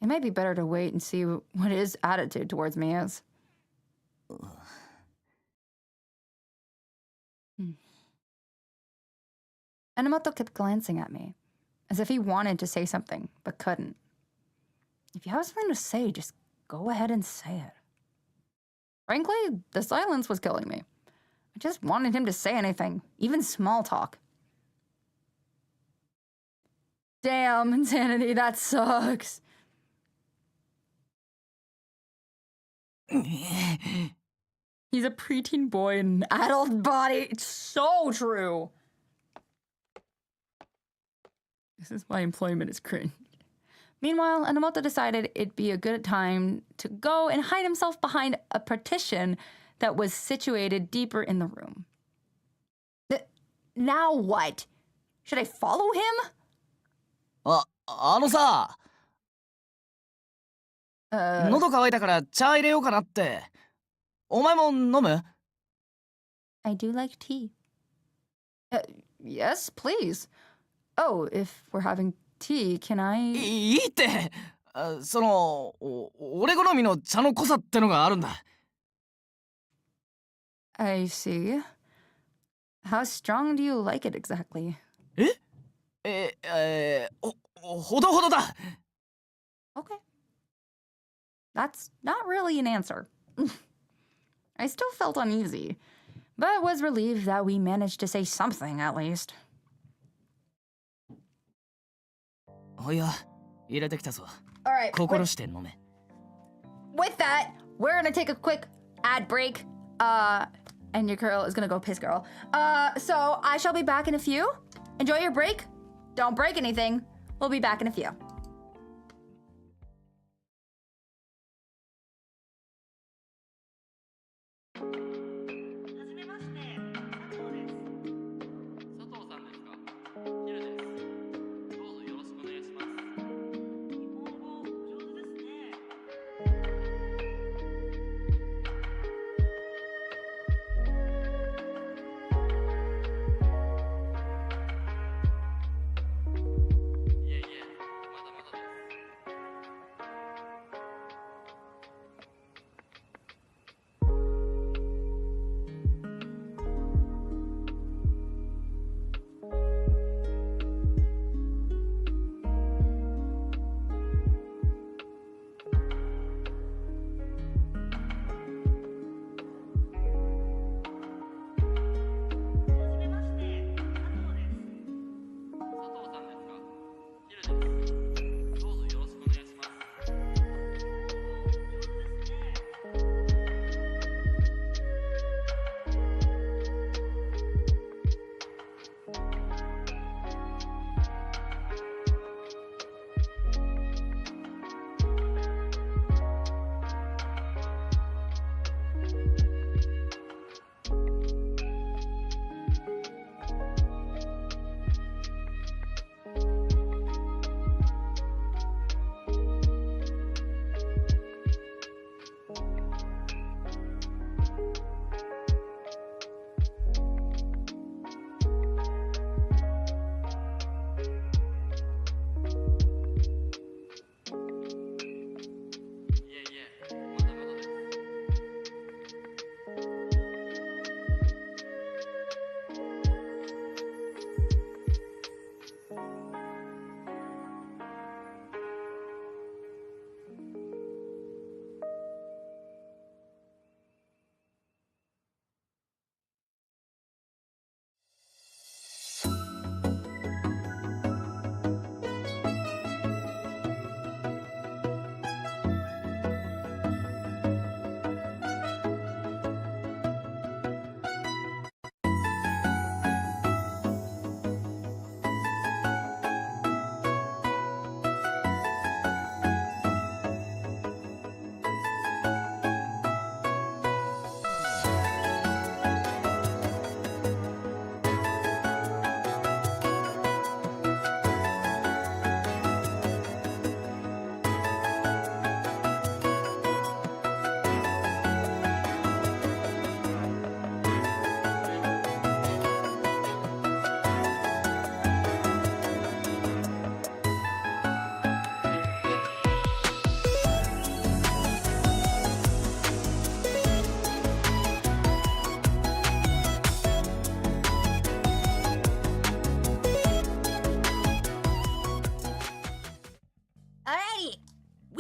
It might be better to wait and see what his attitude towards me is. Enomoto kept glancing at me, as if he wanted to say something, but couldn't. If you have something to say, just go ahead and say it. Frankly, the silence was killing me. I just wanted him to say anything, even small talk. Damn, Insanity, that sucks. He's a preteen boy in an adult body. It's so true. This is why employment is cringe. Meanwhile, Enomoto decided it'd be a good time to go and hide himself behind a partition that was situated deeper in the room. Now what? Should I follow him? あのさ、喉乾いたから茶入れようかなって。お前も飲む？ I do like tea. Yes, please. Oh, if we're having tea, can I? いいって。俺好みの茶の濃さってのがあるんだ。I see. How strong do you like it exactly? ほどほどだ。Okay. That's not really an answer. I still felt uneasy, but was relieved that we managed to say something at least. おや、入れてきたぞ。All right. 心して飲め。With that, we're gonna take a quick ad break. And your girl is gonna go piss girl. So I shall be back in a few. Enjoy your break. Don't break anything. We'll be back in a few.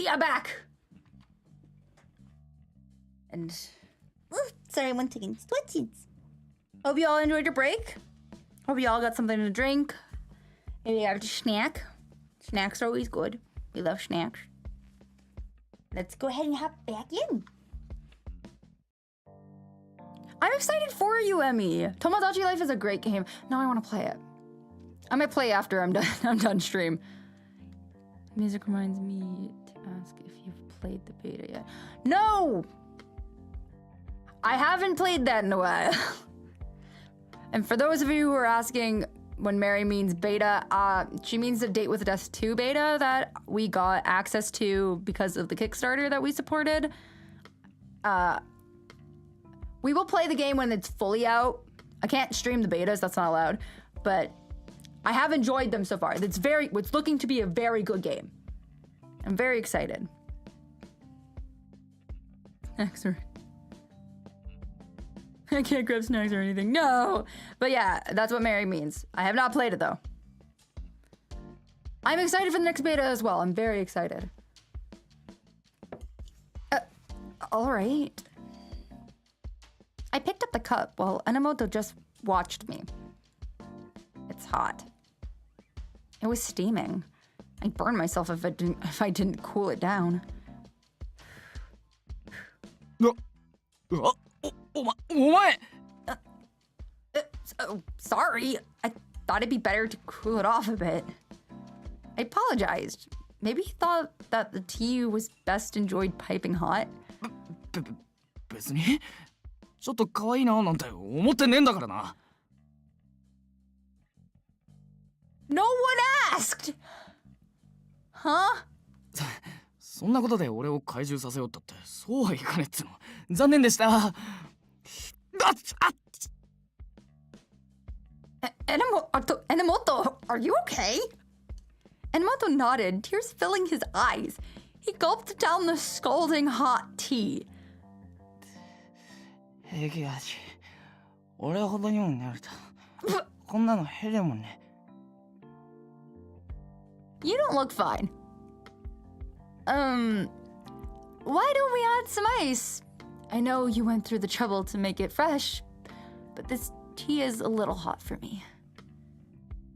I'm back. And sorry, one second. Hope you all enjoyed your break. Hope you all got something to drink. Maybe you have a snack. Snacks are always good. We love snacks. Let's go ahead and hop back in. I'm excited for you, Emmy. Tomodachi Life is a great game. Now I want to play it. I might play after I'm done stream. Music reminds me to ask if you've played the beta yet. No! I haven't played that in a while. And for those of you who are asking when Mary means beta, she means the Date with Death 2 beta that we got access to because of the Kickstarter that we supported. We will play the game when it's fully out. I can't stream the betas, that's not allowed. But I have enjoyed them so far. It's looking to be a very good game. I'm very excited. Snacks or... I can't grab snacks or anything. No! But yeah, that's what Mary means. I have not played it though. I'm excited for the next beta as well. I'm very excited. Alright. I picked up the cup while Enomoto just watched me. It's hot. It was steaming. I'd burn myself if I didn't cool it down. Sorry. I thought it'd be better to cool it off a bit. I apologized. Maybe he thought that the tea was best enjoyed piping hot. 別にちょっと可愛いななんて思ってねえんだからな。No one asked! Huh? そんなことで俺を怪獣させようったってそうはいかねえっつの。残念でした。Enomoto, are you okay? Enomoto nodded, tears filling his eyes. He gulped down the scalding hot tea. 平気やし、俺ほどにもなるとこんなの変だもんね。You don't look fine. Why don't we add some ice? I know you went through the trouble to make it fresh, but this tea is a little hot for me.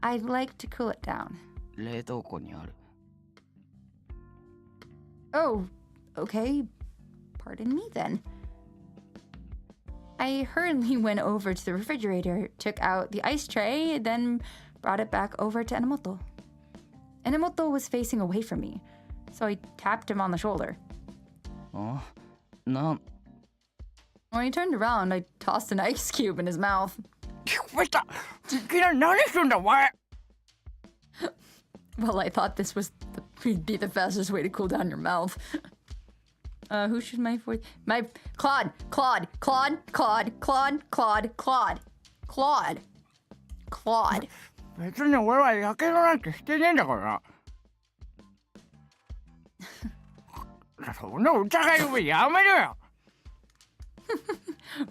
I'd like to cool it down. 冷凍庫にある。Oh, okay. Pardon me then. I hurriedly went over to the refrigerator, took out the ice tray, then brought it back over to Enomoto. Enomoto was facing away from me, so I tapped him on the shoulder. Oh, no. When he turned around, I tossed an ice cube in his mouth. Well, I thought this would be the fastest way to cool down your mouth. Who should my voice? My Claude.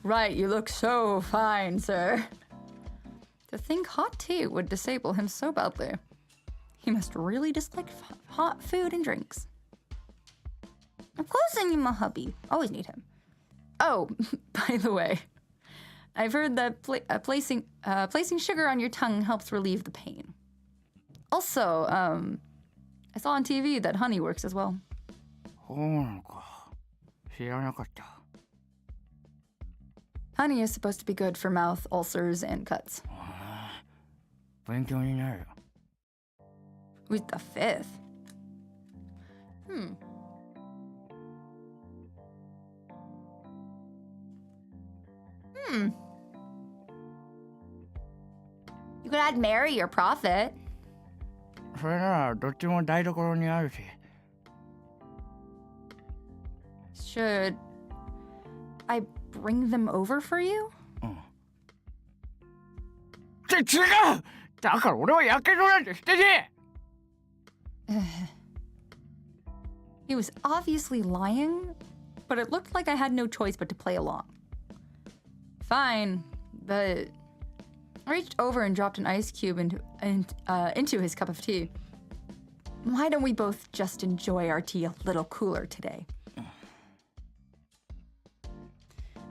Right, you look so fine, sir. To think hot tea would disable him so badly. He must really dislike hot food and drinks. Of course I need my hubby. Always need him. Oh, by the way, I've heard that placing sugar on your tongue helps relieve the pain. Also, I saw on TV that honey works as well. Honey is supposed to be good for mouth ulcers and cuts. Who's the fifth? You could add Mary or Prophet. Should I bring them over for you? He was obviously lying, but it looked like I had no choice but to play along. Fine, but I reached over and dropped an ice cube into his cup of tea. Why don't we both just enjoy our tea a little cooler today?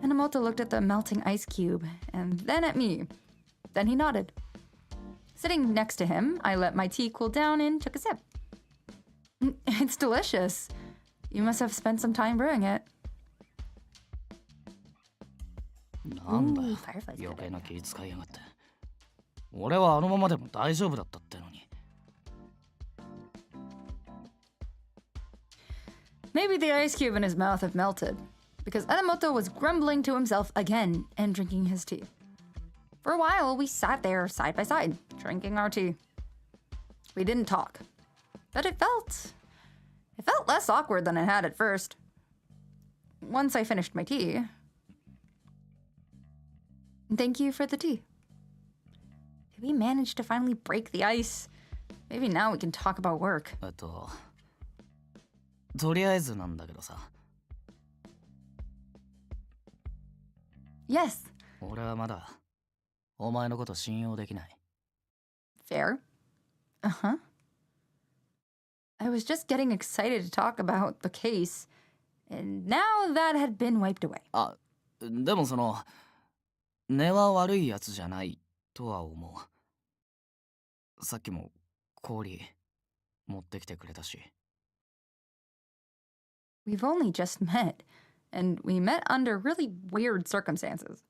Enomoto looked at the melting ice cube and then at me. Then he nodded. Sitting next to him, I let my tea cool down and took a sip. It's delicious. You must have spent some time brewing it. なんだよ、余計な気使いやがって。俺はあのままでも大丈夫だったってのに。Maybe the ice cube in his mouth have melted, because Enomoto was grumbling to himself again and drinking his tea. For a while, we sat there side by side, drinking our tea. We didn't talk, but it felt less awkward than it had at first. Once I finished my tea. Thank you for the tea. Did we manage to finally break the ice? Maybe now we can talk about work. とりあえずなんだけどさ。Yes. 俺はまだお前のこと信用できない。Fair. Uh-huh. I was just getting excited to talk about the case, and now that had been wiped away. あ、でもその根は悪いやつじゃないとは思う。さっきも氷持ってきてくれたし。We've only just met, and we met under really weird circumstances.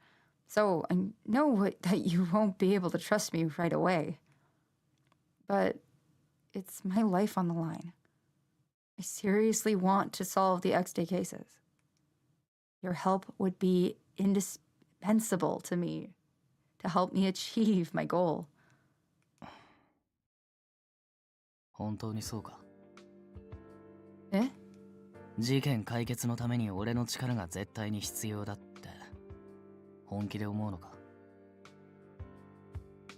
So I know that you won't be able to trust me right away. But it's my life on the line. I seriously want to solve the X-Day cases. Your help would be indispensable to me to help me achieve my goal. 本当にそうか？え？事件解決のために俺の力が絶対に必要だって本気で思うのか？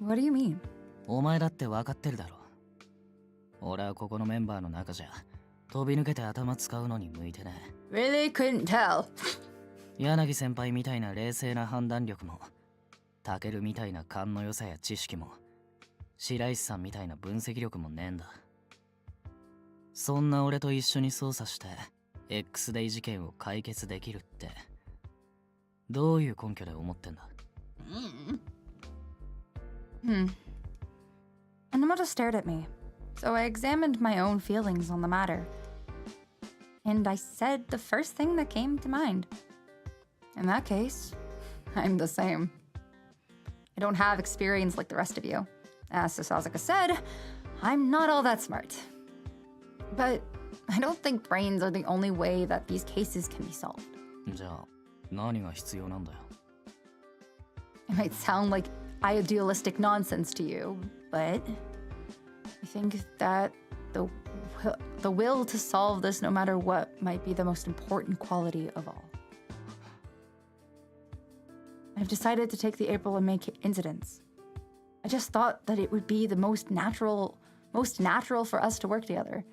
What do you mean? お前だって分かってるだろ。俺はここのメンバーの中じゃ飛び抜けて頭使うのに向いてね。Really couldn't tell. 柳先輩みたいな冷静な判断力も、タケルみたいな勘の良さや知識も、白石さんみたいな分析力もねえんだ。そんな俺と一緒に捜査して X デイ事件を解決できるってどういう根拠で思ってんだ？ Enomoto stared at me, so I examined my own feelings on the matter. And I said the first thing that came to mind. In that case, I'm the same. I don't have experience like the rest of you. As Sasaka said, I'm not all that smart. But I don't think brains are the only way that these cases can be solved. じゃあ何が必要なんだよ？ It might sound like idealistic nonsense to you, but I think that the will to solve this no matter what might be the most important quality of all. I've decided to take the April and May incidents. I just thought that it would be the most natural for us to work together,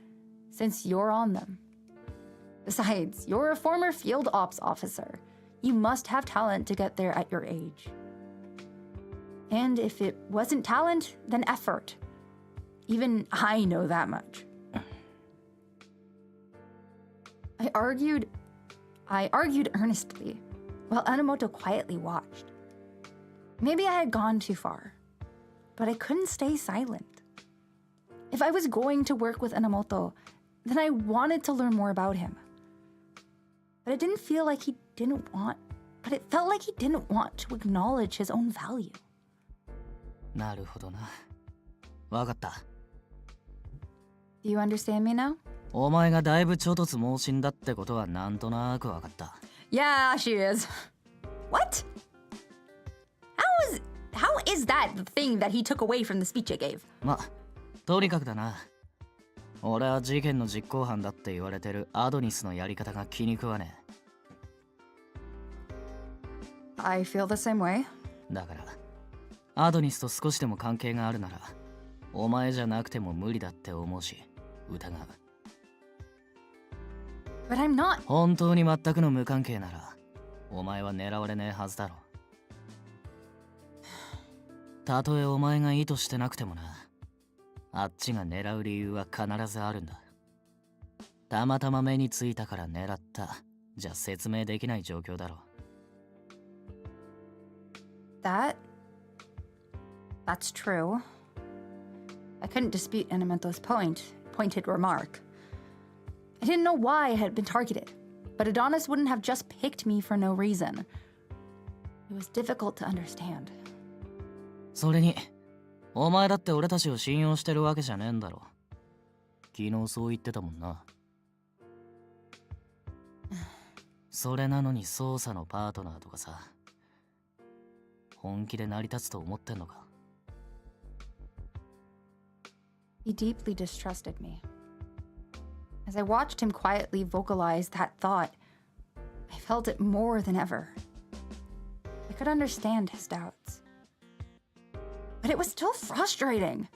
since you're on them. Besides, you're a former field ops officer. You must have talent to get there at your age. And if it wasn't talent, then effort. Even I know that much. I argued earnestly, while Enomoto quietly watched. Maybe I had gone too far, but I couldn't stay silent. If I was going to work with Enomoto, then I wanted to learn more about him. But it felt like he didn't want to acknowledge his own value. なるほどな。わかった。Do you understand me now? お前がだいぶちょとつ盲信だってことはなんとなくわかった。Yeah, she is. What? How is that the thing that he took away from the speech I gave? ま、とにかくだな。俺は事件の実行犯だって言われてるアドニスのやり方が気に食わねえ。I feel the same way. だから、アドニスと少しでも関係があるなら、お前じゃなくても無理だって思うし、疑う。But I'm not. 本当に全くの無関係なら、お前は狙われねえはずだろ。たとえお前が意図してなくてもな、あっちが狙う理由は必ずあるんだ。たまたま目についたから狙った、じゃ説明できない状況だろ。That's true. I couldn't dispute Enomoto's pointed remark. I didn't know why I had been targeted, but Adonis wouldn't have just picked me for no reason. It was difficult to understand. それに、お前だって俺たちを信用してるわけじゃねえんだろ。昨日そう言ってたもんな。それなのに捜査のパートナーとかさ。本気で成り立つと思ってんのか。He deeply distrusted me. As I watched him quietly vocalize that thought, I felt it more than ever. I could understand his doubts. But it was still frustrating.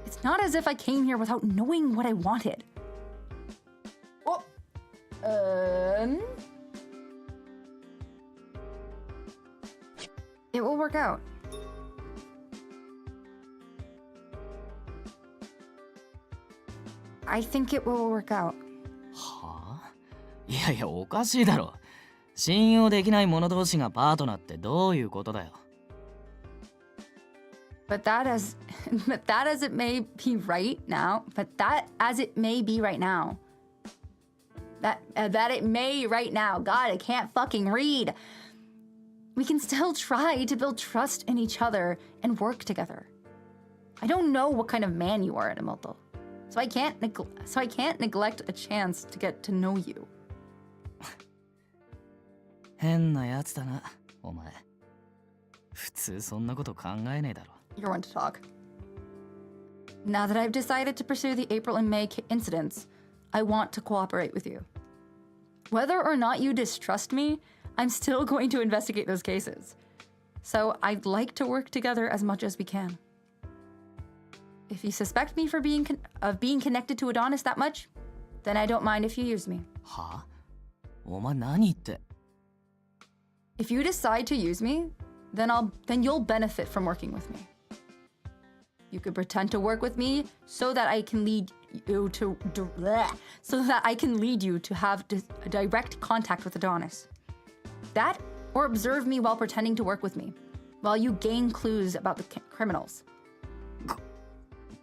It's not as if I came here without knowing what I wanted. Oh. It will work out. I think it will work out. はあ？いやいや、おかしいだろ。信用できない者同士がパートナーってどういうことだよ。But that as it may be right now, that it may right now. God, I can't fucking read. We can still try to build trust in each other and work together. I don't know what kind of man you are, Enomoto. So I can't neglect a chance to get to know you. 変なやつだな、お前。普通そんなこと考えねえだろ。You're one to talk. Now that I've decided to pursue the April and May incidents, I want to cooperate with you. Whether or not you distrust me, I'm still going to investigate those cases. So I'd like to work together as much as we can. If you suspect me for being connected to Adonis that much, then I don't mind if you use me. はあ？お前何言って。If you decide to use me, then you'll benefit from working with me. You could pretend to work with me so that I can lead you to have direct contact with Adonis. That, or observe me while pretending to work with me, while you gain clues about the criminals.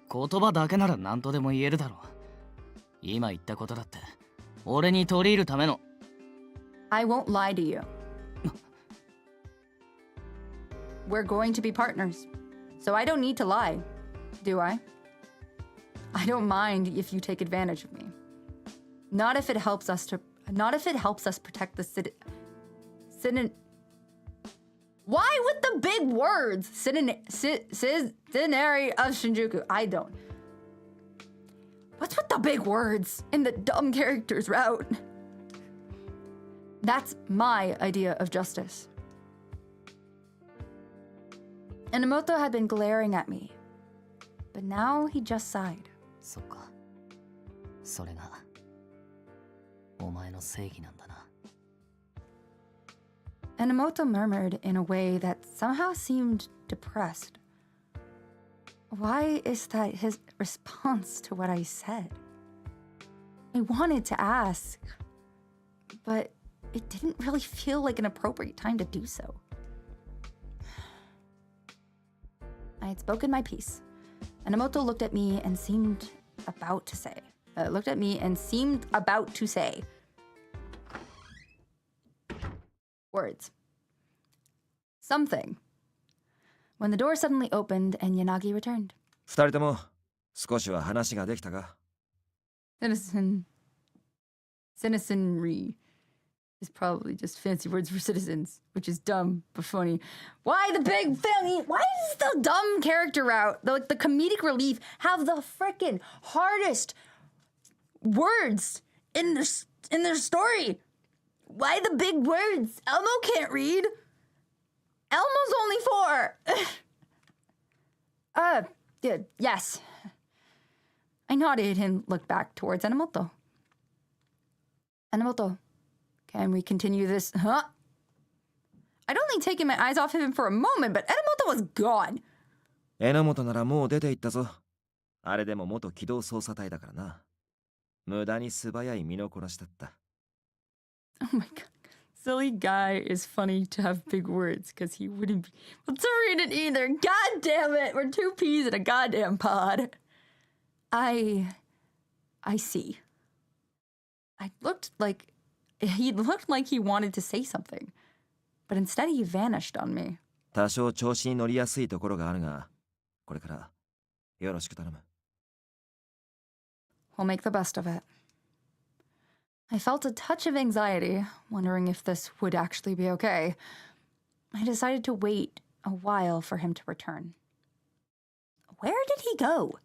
言葉だけなら何とでも言えるだろう。今言ったことだって、俺に取り入るための。I won't lie to you. We're going to be partners, so I don't need to lie, do I? I don't mind if you take advantage of me. Not if it helps us protect the Why with the big words? Centenary of Shinjuku. I don't. What's with the big words in the dumb characters route? That's my idea of justice. Enomoto had been glaring at me, but now he just sighed. そっか。それがお前の正義なんだな。Enomoto murmured in a way that somehow seemed depressed. Why is that his response to what I said? I wanted to ask, but it didn't really feel like an appropriate time to do so. I had spoken my piece. Enomoto looked at me and seemed about to say. Words. Something. When the door suddenly opened and Yanagi returned. 二人とも少しは話ができたか？ Citizenry is probably just fancy words for citizens, which is dumb but funny. Why the big family? Why is the dumb character route, the comedic relief, have the frickin' hardest words in their story? Why the big words? Elmo can't read. Elmo's only 4. Yes. I nodded and looked back towards Enomoto. Enomoto, can we continue this? Huh? I'd only taken my eyes off him for a moment, but Enomoto was gone. 榎本ならもう出て行ったぞ。あれでも元機動捜査隊だからな。無駄に素早い身のこなしだった。Oh my god. Silly guy is funny to have big words because he wouldn't be able to read it either. God damn it. We're 2 peas in a goddamn pod. I see. He looked like he wanted to say something, but instead he vanished on me. 多少調子に乗りやすいところがあるが、これからよろしく頼む。We'll make the best of it. I felt a touch of anxiety, wondering if this would actually be okay. I decided to wait a while for him to return. Where did he go?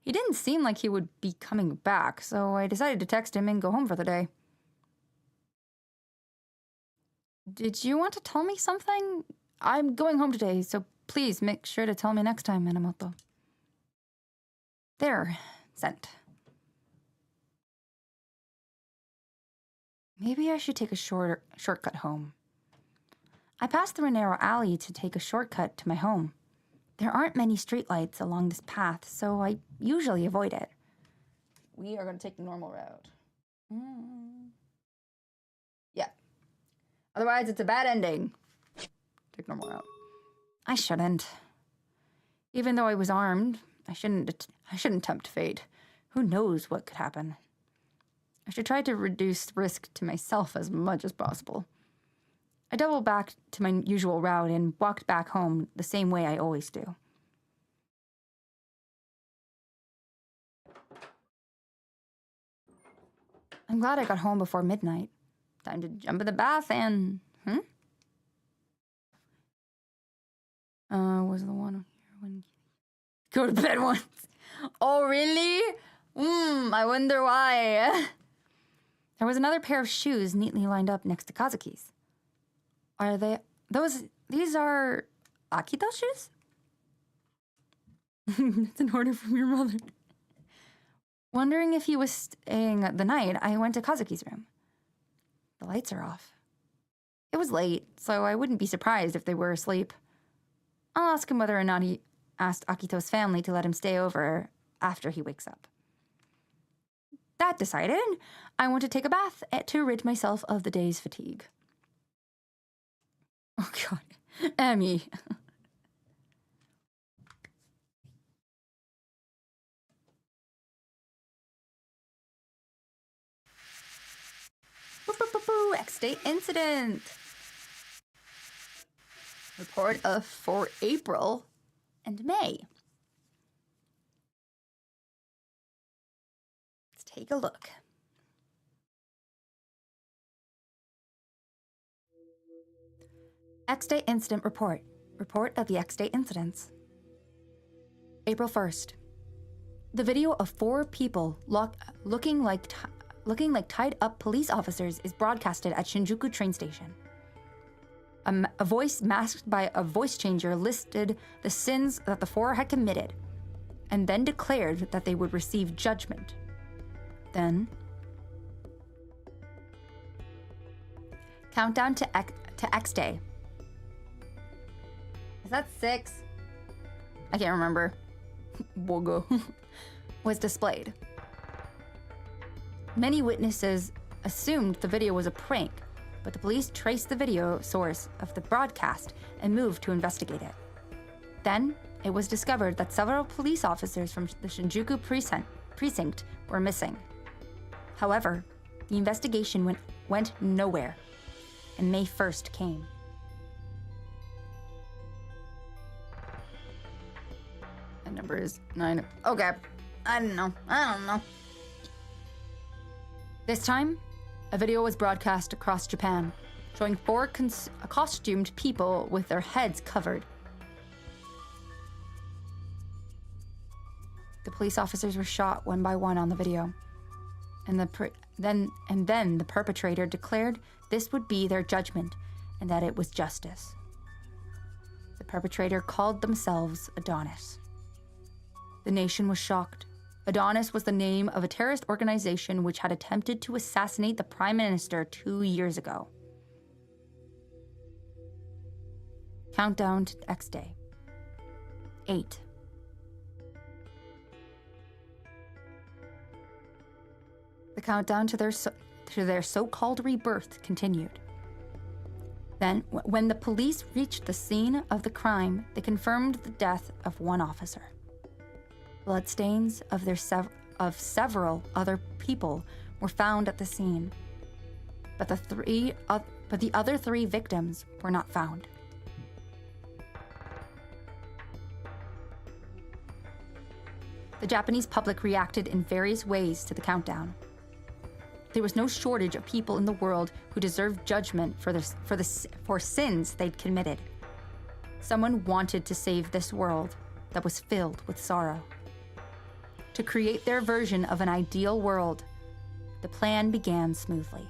He didn't seem like he would be coming back, so I decided to text him and go home for the day. Did you want to tell me something? I'm going home today, so please make sure to tell me next time, Enomoto. There, sent. Maybe I should take a shortcut home. I passed through a narrow alley to take a shortcut to my home. There aren't many streetlights along this path, so I usually avoid it. We are going to take the normal route. Yeah. Otherwise, it's a bad ending. Take normal route. I shouldn't. Even though I was armed, I shouldn't tempt fate. Who knows what could happen? I should try to reduce risk to myself as much as possible. I doubled back to my usual route and walked back home the same way I always do. I'm glad I got home before midnight. Time to jump in the bath and... was the one here when... Go to bed once. Oh, really? I wonder why. There was another pair of shoes neatly lined up next to Kazuki's. Are they... These are... Akito's shoes? It's an order from your mother. Wondering if he was staying the night, I went to Kazuki's room. The lights are off. It was late, so I wouldn't be surprised if they were asleep. I'll ask him whether or not he asked Akito's family to let him stay over after he wakes up. That decided, I want to take a bath to rid myself of the day's fatigue. Oh god, Emmy. X-Day incident. Report for April and May. Let's take a look. X-Day incident report. Report of the X-Day incidents. April 1st. The video of 4 people looking like tied-up police officers is broadcasted at Shinjuku train station. A voice masked by a voice changer listed the sins that the 4 had committed, and then declared that they would receive judgment. Then, countdown to X-Day. Is that 6? I can't remember. Wogo. Was displayed. Many witnesses assumed the video was a prank, but the police traced the video source of the broadcast and moved to investigate it. Then, it was discovered that several police officers from the Shinjuku precinct were missing. However, the investigation went nowhere, and May 1st came. That number is 9. Okay, I don't know. This time, a video was broadcast across Japan, showing 4 costumed people with their heads covered. The police officers were shot one by one on the video, and then the perpetrator declared this would be their judgment and that it was justice. The perpetrator called themselves Adonis. The nation was shocked. Adonis was the name of a terrorist organization which had attempted to assassinate the Prime Minister 2 years ago. Countdown to X-Day. 8. The countdown to their so-called rebirth continued. Then, when the police reached the scene of the crime, they confirmed the death of 1 officer. Bloodstains of several other people were found at the scene, but the other 3 victims were not found. The Japanese public reacted in various ways to the countdown. there was no shortage of people in the world who deserved judgment for sins they'd committed. Someone wanted to save this world that was filled with sorrow. To create their version of an ideal world, the plan began smoothly.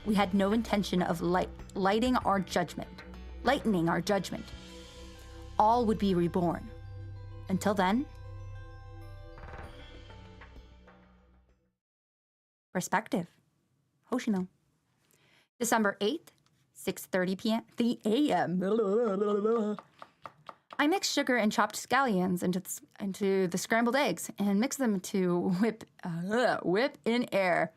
We had no intention of lightening our judgment. All would be reborn. Until then, perspective. Hoshino. December 8th, 6:30 p.m. The a.m. I mix sugar and chopped scallions into the scrambled eggs and mix them to whip in air.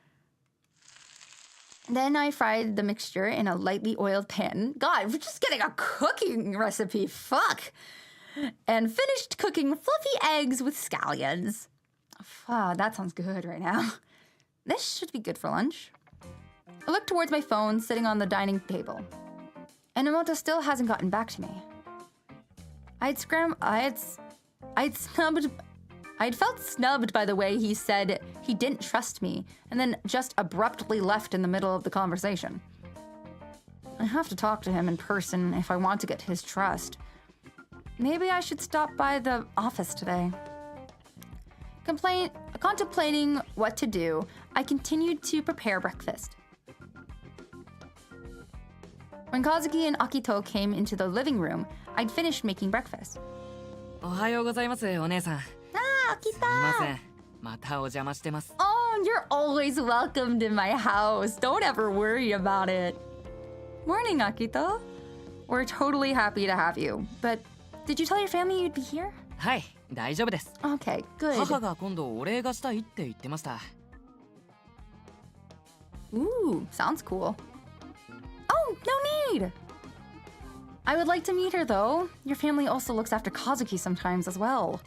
Then I fried the mixture in a lightly oiled pan. God, we're just getting a cooking recipe. Fuck. And finished cooking fluffy eggs with scallions. That sounds good right now. This should be good for lunch. I looked towards my phone sitting on the dining table. Enomoto still hasn't gotten back to me. I'd felt snubbed by the way he said he didn't trust me and then just abruptly left in the middle of the conversation. I have to talk to him in person if I want to get his trust. Maybe I should stop by the office today. Contemplating what to do, I continued to prepare breakfast. When Kazuki and Akito came into the living room, I'd finished making breakfast. おはようございます、お姉さん。Akita! すみません。またお邪魔してます。Oh, you're always welcomed in my house. Don't ever worry about it. Morning, Akito. We're totally happy to have you. But did you tell your family you'd be here? はい、大丈夫です。 Okay, good. 母が今度お礼がしたいって言ってました。Ooh, sounds cool. Oh, no need! I would like to meet her, though. Your family also looks after Kazuki sometimes as well.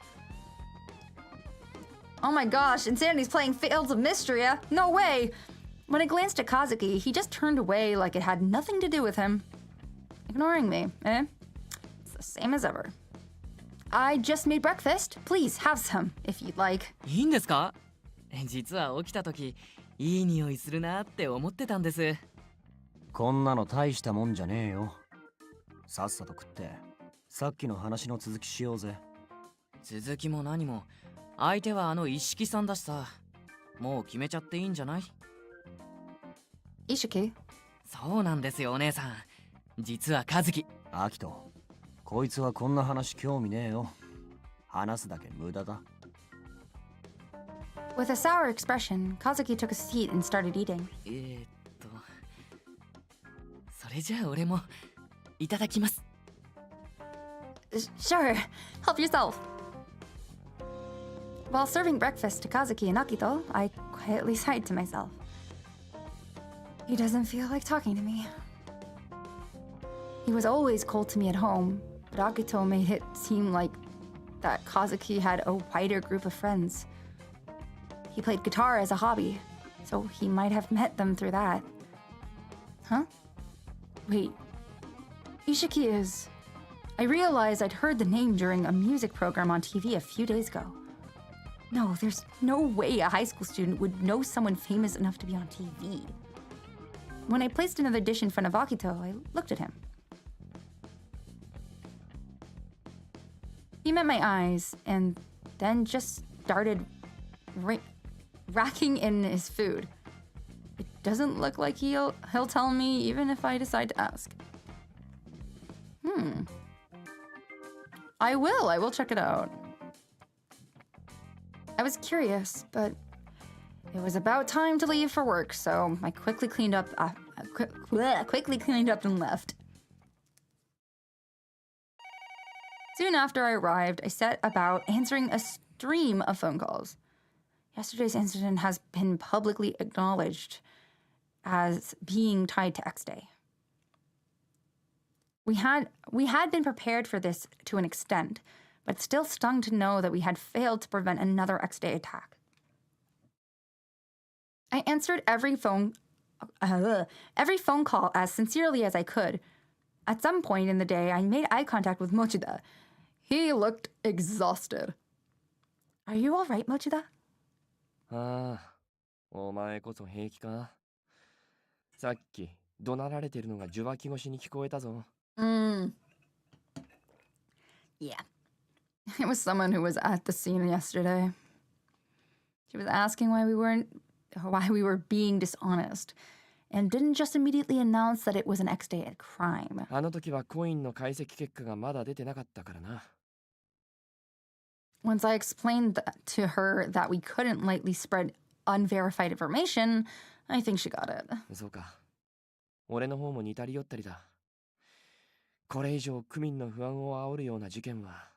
Oh my gosh, Insanity's playing Fields of Mystria. No way! When I glanced at Kazuki, he just turned away like it had nothing to do with him. Ignoring me, eh? It's the same as ever. I just made breakfast. Please, have some, if you'd like. いいんですか？実は起きた時、いい匂いするなって思ってたんです。こんなの大したもんじゃねえよ。さっさと食って、さっきの話の続きしようぜ。続きも何も、相手はあの一色さんだしさ。もう決めちゃっていいんじゃない？ Ishiki? そうなんですよ、お姉さん。実は和樹。アキト、こいつはこんな話興味ねえよ。話すだけ無駄だ。With a sour expression, Kazuki took a seat and started eating. それじゃあ俺もいただきます。Sure, help yourself. While serving breakfast to Kazuki and Akito, I quietly sighed to myself. He doesn't feel like talking to me. He was always cold to me at home, but Akito made it seem like that Kazuki had a wider group of friends. He played guitar as a hobby, so he might have met them through that. Huh? Wait. Ishiki is... I realized I'd heard the name during a music program on TV a few days ago. No, there's no way a high school student would know someone famous enough to be on TV. When I placed another dish in front of Akito, I looked at him. He met my eyes and then just started racking in his food. It doesn't look like he'll tell me even if I decide to ask. I will check it out. I was curious, but it was about time to leave for work, so I quickly cleaned up and left. Soon after I arrived, I set about answering a stream of phone calls. Yesterday's incident has been publicly acknowledged as being tied to X Day. We had been prepared for this to an extent, but it still stung to know that we had failed to prevent another X Day attack. I answered every phone call as sincerely as I could. At some point in the day, I made eye contact with Mochida. He looked exhausted. Are you all right, Mochida? ああ、お前こそ平気か？さっき怒鳴られてるのが受話器越しに聞こえたぞ。Yeah. It was someone who was at the scene yesterday. She was asking why we were being dishonest, and didn't just immediately announce that it was an X-dated crime. あの時はコインの解析結果がまだ出てなかったからな。Once I explained to her that we couldn't lightly spread unverified information, I think she got it. そうか。俺の方も似たり寄ったりだ。これ以上区民の不安を煽るような事件は。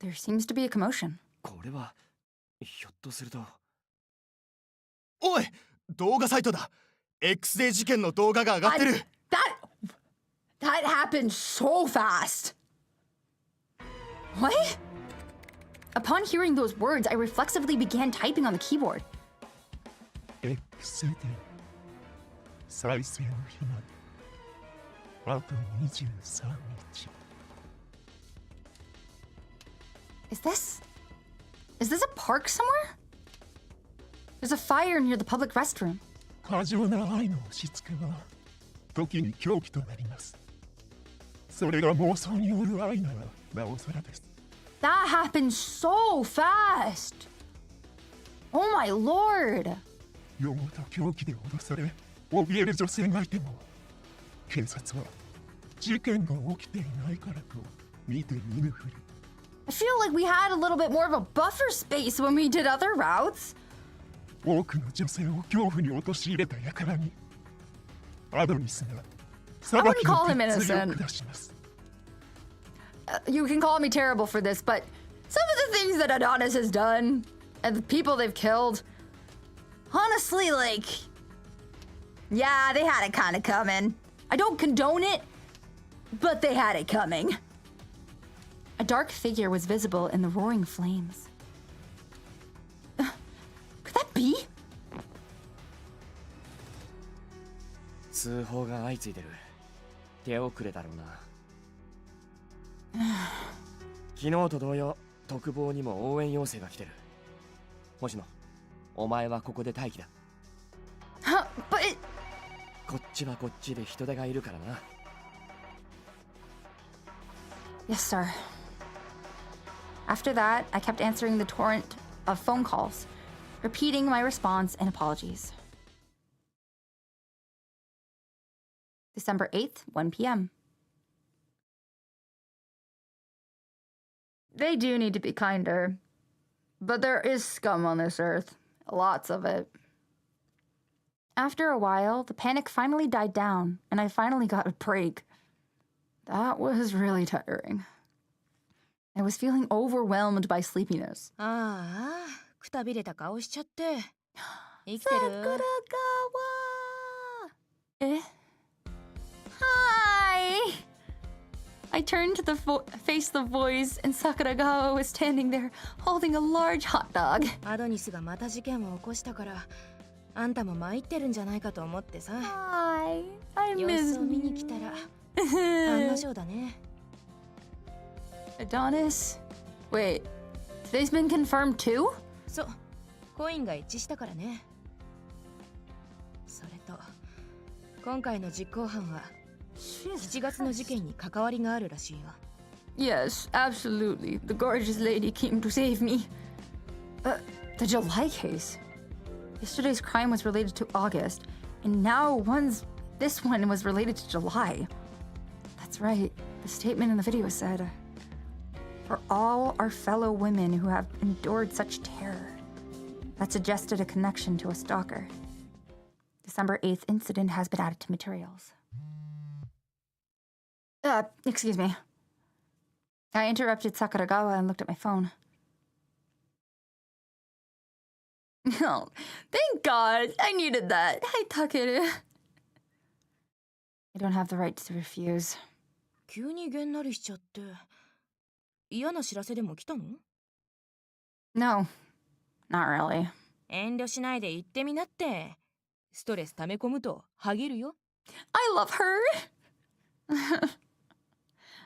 There seems to be a commotion. これはひょっとすると。おい、動画サイトだ。X デー事件の動画が上がってる。That happened so fast. What? Upon hearing those words, I reflexively began typing on the keyboard. X デー再生の日まであと23日。Is this a park somewhere? There's a fire near the public restroom. 過剰な愛の押し付けは時に狂気となります。それが妄想による愛ならなおさらです。That happened so fast. Oh my lord. 世ごと狂気で脅され怯える女性がいても警察は事件が起きていないからと見て見ぬふり。I feel like we had a little bit more of a buffer space when we did other routes. 多くの女性を恐怖に陥れた輩にアドニスが裁きの決意を下します。You can call me terrible for this, but some of the things that Adonis has done and the people they've killed, honestly, like, yeah, they had it kind of coming. I don't condone it, but they had it coming. A dark figure was visible in the roaring flames. Could that be? 通報が相次いでる。手遅れだろうな。昨日と同様、特防にも応援要請が来てる。星野、お前はここで待機だ。But こっちはこっちで人手がいるからな。Yes, sir. After that, I kept answering the torrent of phone calls, repeating my response and apologies. December 8th, 1 p.m. They do need to be kinder, but there is scum on this earth. Lots of it. After a while, the panic finally died down, and I finally got a break. That was really tiring. I was feeling overwhelmed by sleepiness. ああ、くたびれた顔しちゃって。生きてる？ Sakuragawa! Eh? Hi! I turned to face the voice, and Sakuragawa was standing there, holding a large hot dog. アドニスがまた事件を起こしたから、あんたも参ってるんじゃないかと思ってさ。Hi, I 様 miss 子を見に来たら、案の定だね。Adonis? Wait, today's been confirmed too? そう、コインが一致したからね。それと、今回の実行犯は7月の事件に関わりがあるらしいよ。Yes, absolutely. The gorgeous lady came to save me. The July case. Yesterday's crime was related to August, and now this one was related to July. That's right. The statement in the video said, "For all our fellow women who have endured such terror," that suggested a connection to a stalker. December 8th incident has been added to materials. Excuse me. I interrupted Sakuragawa and looked at my phone. Oh, thank God. I needed that. Hi, Takeru. I don't have the right to refuse. 急にげんなりしちゃって。嫌な知らせでも来たの？ No, not really. 遠慮しないで言ってみなって。ストレス溜め込むとハゲるよ。I love her.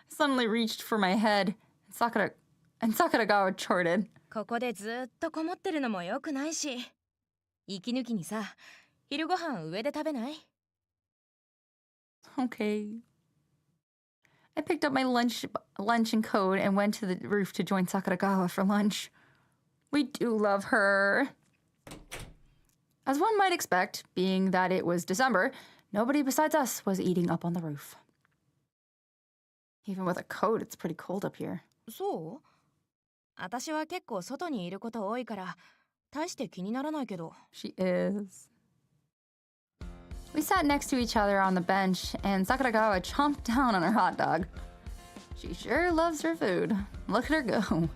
Suddenly reached for my head, and Sakuragawa chortled. ここでずっとこもってるのも良くないし、息抜きにさ、昼ご飯上で食べない？ Okay. I picked up my lunch and coat and went to the roof to join Sakuragawa for lunch. We do love her. As one might expect, being that it was December, nobody besides us was eating up on the roof. Even with a coat, it's pretty cold up here. そう？私は結構外にいること多いから、大して気にならないけど。She is. We sat next to each other on the bench, and Sakuragawa chomped down on her hot dog. She sure loves her food. Look at her go.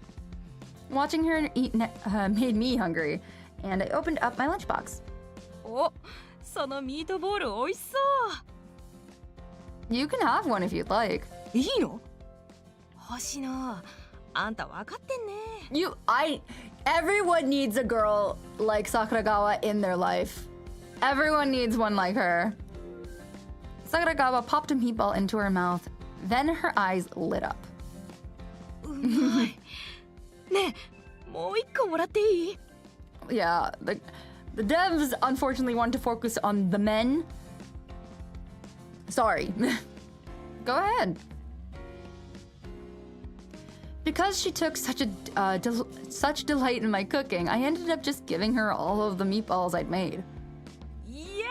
Watching her eat made me hungry, and I opened up my lunchbox. お、そのミートボール美味しそう。You can have one if you'd like. いいの？星野、あんた分かってんね。Everyone needs a girl like Sakuragawa in their life. Everyone needs one like her. Sakuragawa popped a meatball into her mouth, then her eyes lit up. うまい。ねえ、もう一個もらっていい？ Yeah, the devs unfortunately want to focus on the men. Sorry. Go ahead. Because she took such delight in my cooking, I ended up just giving her all of the meatballs I'd made. いや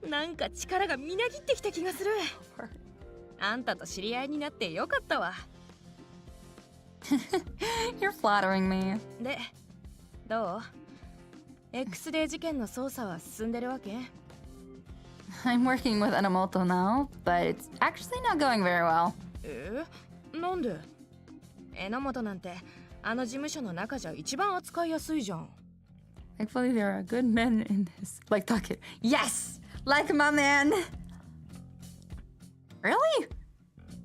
ー、なんか力がみなぎってきた気がする。あんたと知り合いになってよかったわ。You're flattering me. で、どう？ X デー事件の捜査は進んでるわけ？ I'm working with Enomoto now, but it's actually not going very well. なんで？Enomotoなんてあの事務所の中じゃ一番扱いやすいじゃん。Thankfully, there are good men in this. Like Tuckett. Yes! Like my man! Really?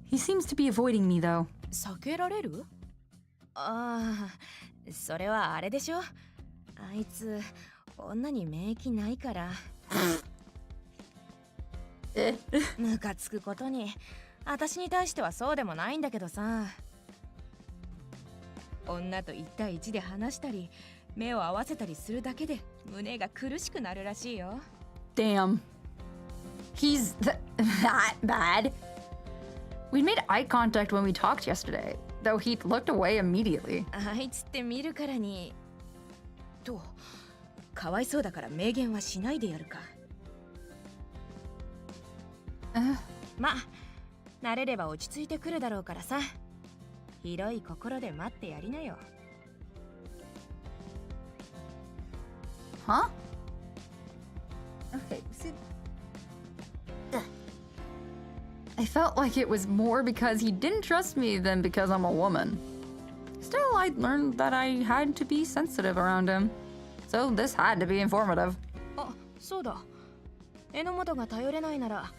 He seems to be avoiding me, though. 避けられる？ああ、それはあれでしょ。あいつ、女に免疫ないから。ムカつくことに、私に対してはそうでもないんだけどさ。女と1対1で話したり、目を合わせたりするだけで胸が苦しくなるらしいよ。Damn. He's that bad. We made eye contact when we talked yesterday, though he looked away immediately. あいつって見るからに。と、かわいそうだから明言はしないでやるか。まあ、慣れれば落ち着いてくるだろうからさ。広い心で待ってやりなよ。Huh? Okay, see. I felt like it was more because he didn't trust me than because I'm a woman. Still, I learned that I had to be sensitive around him. So this had to be informative. あ、そうだ。Enomotoが頼れないなら、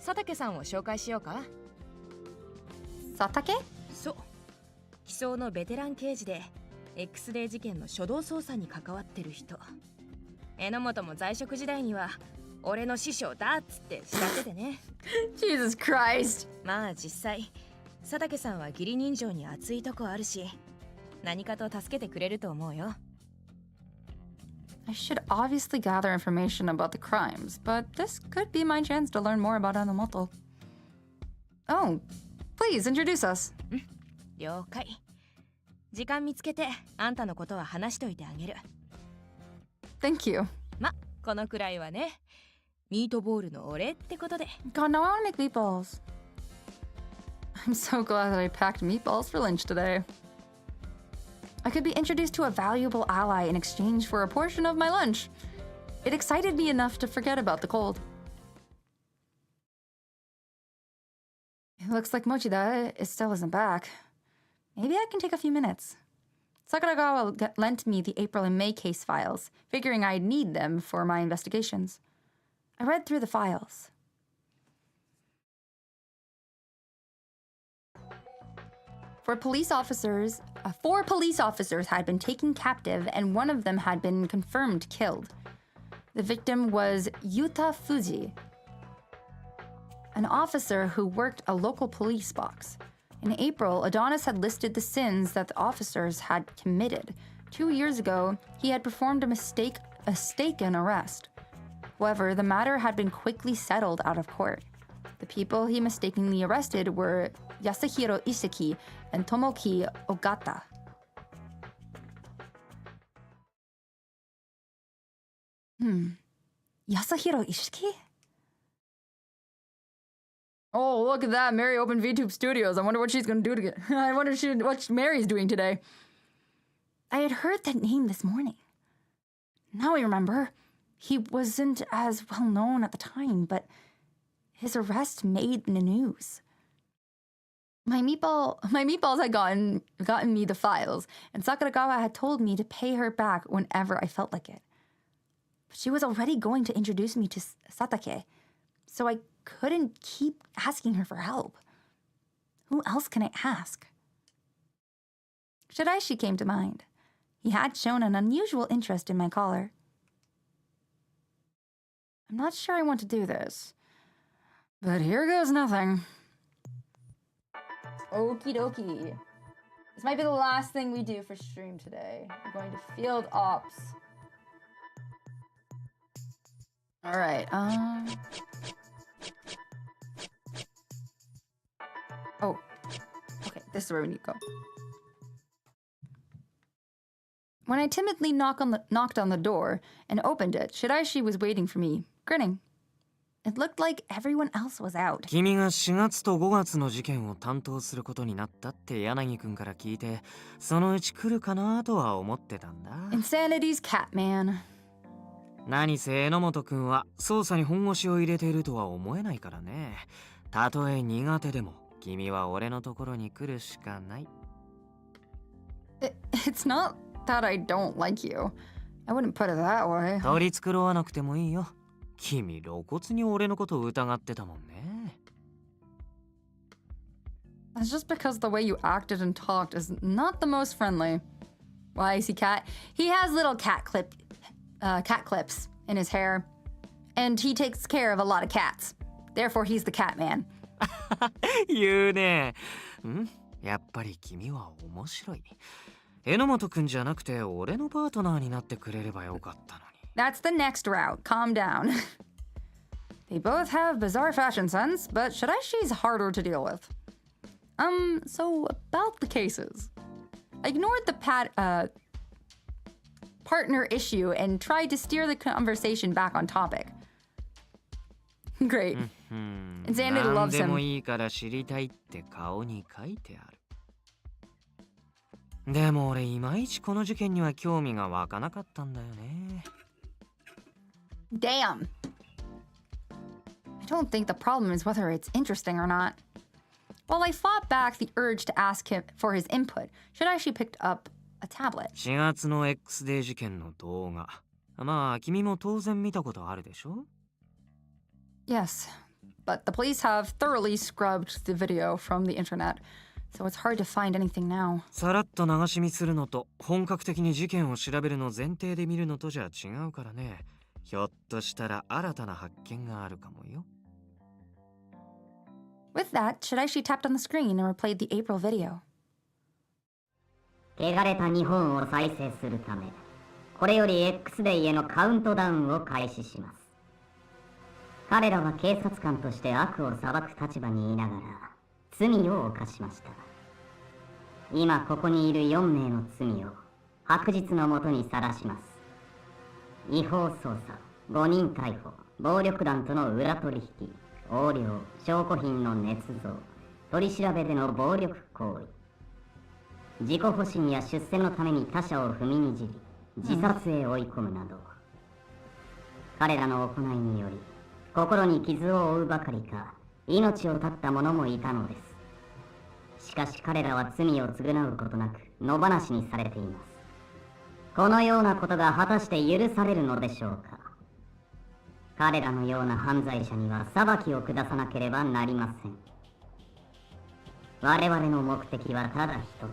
佐竹さんを紹介しようか。Satake? そう。機捜のベテラン刑事で、X デー事件の初動捜査に関わってる人。Enomotoも在職時代には、俺の師匠だっつって慕っててね。Jesus Christ! まあ実際、佐竹さんは義理人情に熱いとこあるし、何かと助けてくれると思うよ。I should obviously gather information about the crimes, but this could be my chance to learn more about Enomoto. Oh, please introduce us. 了解。時間見つけて、あんたのことは話しといてあげる。Thank you. ま、このくらいはね。ミートボールのお礼ってことで。God, now I want to make meatballs. I'm so glad that I packed meatballs for lunch today. I could be introduced to a valuable ally in exchange for a portion of my lunch. It excited me enough to forget about the cold. It looks like Mochida still isn't back. Maybe I can take a few minutes. Sakuragawa lent me the April and May case files, figuring I'd need them for my investigations. I read through the files. Four police officers had been taken captive, and one of them had been confirmed killed. The victim was Yuta Fuji, an officer who worked a local police box. In April, Adonis had listed the sins that the officers had committed. 2 years ago, he had performed a mistaken arrest. However, the matter had been quickly settled out of court. The people he mistakenly arrested were Yasuhiro Iseki and Tomoki Ogata. Yasuhiro Iseki? Oh, look at that. Mary opened VTube Studios. I wonder what she's going to do to I wonder what Mary's doing today. I had heard that name this morning. Now I remember. He wasn't as well known at the time, but his arrest made the news. My meatballs had gotten me the files, and Sakuragawa had told me to pay her back whenever I felt like it. But she was already going to introduce me to Satake, so I couldn't keep asking her for help. Who else can I ask? Shiraishi came to mind. He had shown an unusual interest in my collar. I'm not sure I want to do this, but here goes nothing. Okie dokie. This might be the last thing we do for stream today. We're going to field ops. All right. Oh. Okay, this is where we need to go. When I timidly knocked on the door and opened it, Shiraishi was waiting for me, grinning. It looked like everyone else was out. 君が4月と5月の事件を担当することになったって柳くんから聞いて、そのうち来るかなとは思ってたんだ。Insanity's Catman. 何せ榎本くんは捜査に本腰を入れているとは思えないからね。たとえ苦手でも、君は俺のところに来るしかない。It's not that I don't like you. I wouldn't put it that way. 取り繕わなくてもいいよ。君露骨に俺のことを疑ってたもんね。That's just because the way you acted and talked is not the most friendly. Why is he cat? He has little cat clips in his hair, and he takes care of a lot of cats. Therefore, he's the cat man. 言うね。やっぱり君は面白い。榎本くんじゃなくて俺のパートナーになってくれればよかったのに。That's the next route. Calm down. They both have bizarre fashion sense, but Shiraishi's harder to deal with. So about the cases. I ignored the partner issue and tried to steer the conversation back on topic. Great. Insanity loves him. 何でもいいから知りたいって顔に書いてある。でも俺いまいちこの事件には興味が湧かなかったんだよね。Damn. I don't think the problem is whether it's interesting or not. While I fought back the urge to ask him for his input, Shiraishi picked up a tablet. 4月の X デー事件の動画。まあ君も当然見たことあるでしょ? Yes, but the police have thoroughly scrubbed the video from the internet, so it's hard to find anything now. さらっと流し見するのと本格的に事件を調べるの前提で見るのとじゃ違うからね。ひょっとしたら新たな発見があるかもよ。With that, Shiraishi tapped on the screen and replayed the April video. 汚れた日本を再生するため、これより X デイへのカウントダウンを開始します。彼らは警察官として悪を裁く立場にいながら罪を犯しました。今ここにいる4名の罪を白日のもとにさらします。違法捜査、5人逮捕、暴力団との裏取引、横領、証拠品の捏造、取り調べでの暴力行為、自己保身や出世のために他者を踏みにじり、自殺へ追い込むなど、彼らの行いにより、心に傷を負うばかりか、命を絶った者もいたのです。しかし彼らは罪を償うことなく、野放しにされています。このようなことが果たして許されるのでしょうか。彼らのような犯罪者には裁きを下さなければなりません。我々の目的はただ一つ。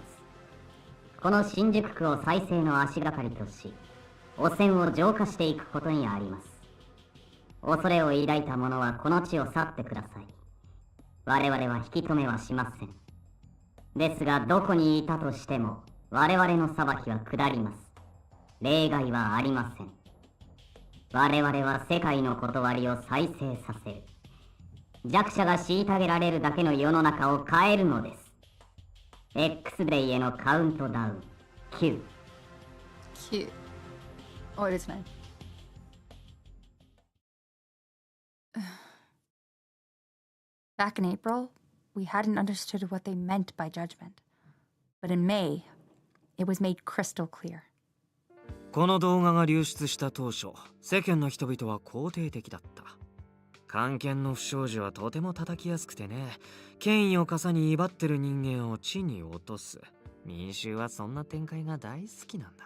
この新宿区を再生の足がかりとし、汚染を浄化していくことにあります。恐れを抱いた者はこの地を去ってください。我々は引き止めはしません。ですがどこにいたとしても我々の裁きは下ります。例外はありません。我々は世界の断りを再生させる。弱者が虐げられるだけの世の中を変えるのです。X デイへのカウントダウン9。Cute. Oh, it is nice. Back in April, we hadn't understood what they meant by judgment. But in May, it was made crystal clear. この動画が流出した当初、世間の人々は肯定的だった。官憲の不祥事はとても叩きやすくてね、権威を笠に威張ってる人間を地に落とす。民衆はそんな展開が大好きなんだ。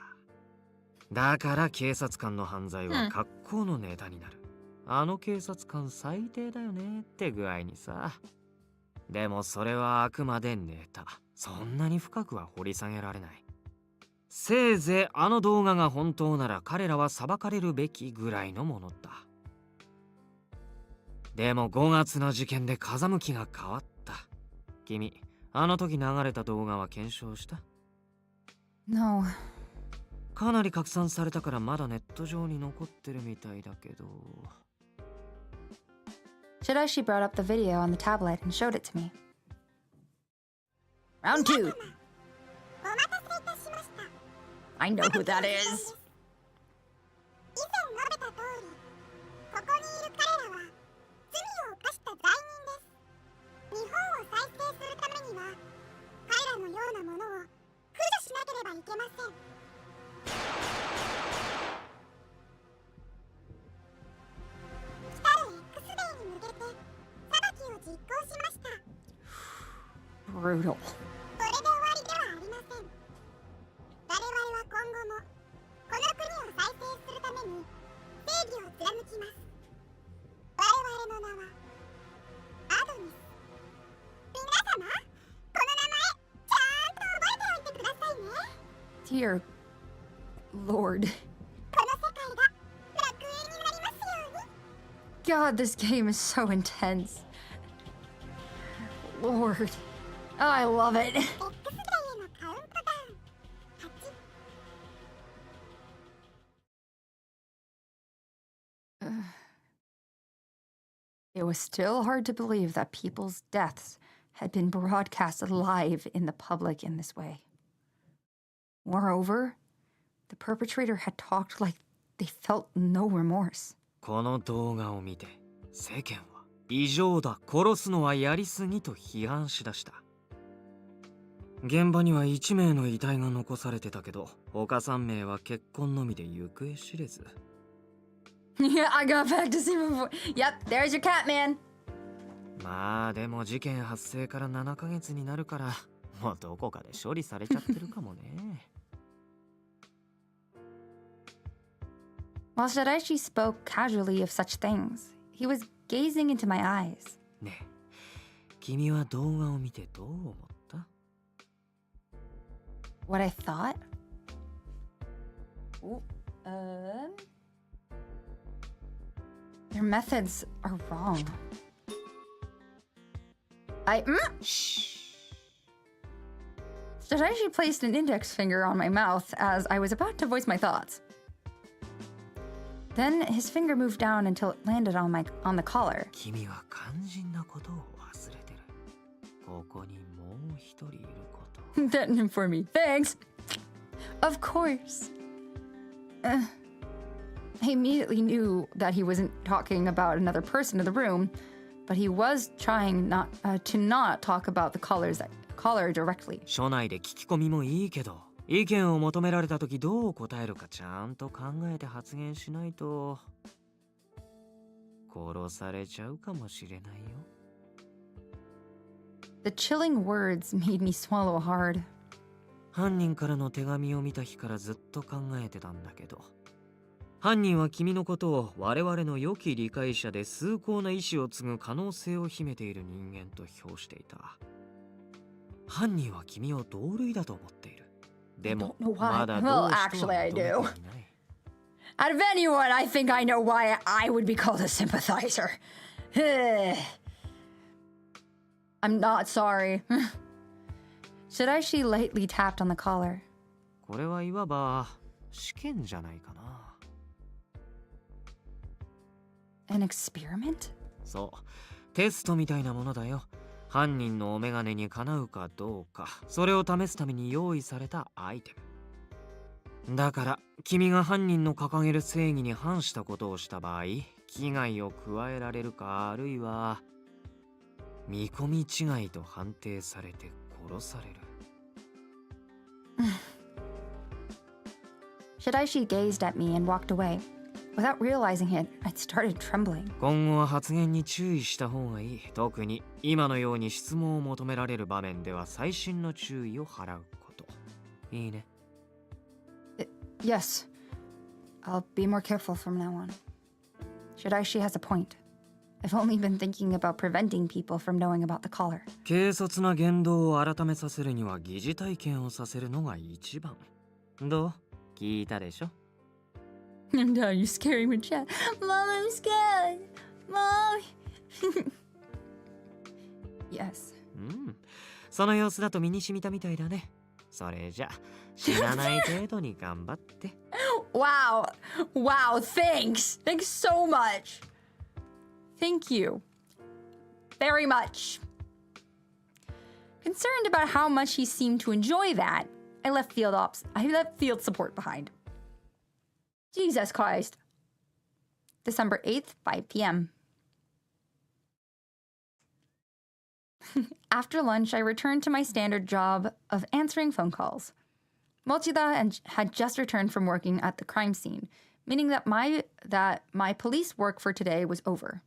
だから警察官の犯罪は格好のネタになる。あの警察官最低だよねって具合にさ。でもそれはあくまでネタ。そんなに深くは掘り下げられない。せいぜいあの動画が本当なら彼らは裁かれるべきぐらいのものだ。でも5月の事件で風向きが変わった。君、あの時流れた動画は検証した？ No. かなり拡散されたからまだネット上に残ってるみたいだけど。Shinobi brought up the video on the tablet and showed it to me. Round 2. I know who that is. 以前述べた通り、ここにいる彼らは罪を犯した罪人です。日本を再生するためには、彼らのようなものを駆除しなければいけません。来たる X デーに向けて裁きを実行しました。Brutal. これで終わりではありません。我々は今後もこの国を再生するために正義を貫きます。我々の名はアドニス。皆様、この名前ちゃんと覚えておいてくださいね。 Dear Lord. この世界が楽園になりますように。 God, this game is so intense. Lord. Oh, I love it. X デーへのカウントダウン8。It was still hard to believe that people's deaths had been broadcast live in the public in this way. Moreover, the perpetrator had talked like they felt no remorse. この動画を見て、世間は異常だ、殺すのはやりすぎと批判しだした。現場には1名の遺体が残されてたけど、他3名は結婚のみで行方知れず。Yeah, I got back to see my boy. Yep, there's your cat, man. まあでも事件発生から7ヶ月になるから、もうどこかで処理されちゃってるかもね。While Shiraishi spoke casually of such things, he was gazing into my eyes. ねえ、君は動画を見てどう思った？ What I thought? Ooh, their methods are wrong. Shiraishi placed an index finger on my mouth as I was about to voice my thoughts. Then his finger moved down until it landed on the collar. 君は肝心なことを忘れてる。ここにもう一人いること。That for me. Thanks. Of course. I immediately knew that he wasn't talking about another person in the room, but he was trying to not talk about the collar directly. 署内で聞き込みもいいけど、意見を求められた時どう答えるかちゃんと考えて発言しないと殺されちゃうかもしれないよ。The chilling words made me swallow hard. 犯人からの手紙を見た日からずっと考えてたんだけど、犯人は君のことを我々の良き理解者で崇高な意志を継ぐ可能性を秘めている人間と評していた。犯人は君を同類だと思っている。でも、まだどうしても認めていない。Out of anyone, I think I know why I would be called a sympathizer. I'm not sorry. Shiraishi lightly tapped on the collar. これはいわば試験じゃないかな。An experiment? そう、テストみたいなものだよ。犯人のお眼鏡にかなうかどうか、それを試すために用意されたアイテム。だから君が犯人の掲げる正義に反したことをした場合、危害を加えられるか、あるいは見込み違いと判定されて殺される。Shiraishi gazed at me and walked away. Without realizing it, I started trembling. 今後は発言に注意した方がいい。特に今のように質問を求められる場面では細心の注意を払うこと。いいね。Yes. I'll be more careful from now on. Shiraishi has a point. I've only been thinking about preventing people from knowing about the collar. 軽率な言動を改めさせるには疑似体験をさせるのが一番。どう？聞いたでしょ？ No, you're scaring me, Chat. Mom, I'm scared. Mom. Yes. その様子だと身に染みたみたいだね。それじゃ死なない程度に頑張って。Wow. Wow, thanks. Thanks so much. Thank you. Very much. Concerned about how much he seemed to enjoy that, I left field support behind. Jesus Christ. December 8th, 5 p.m. After lunch, I returned to my standard job of answering phone calls. Mochida had just returned from working at the crime scene, meaning that my police work for today was over.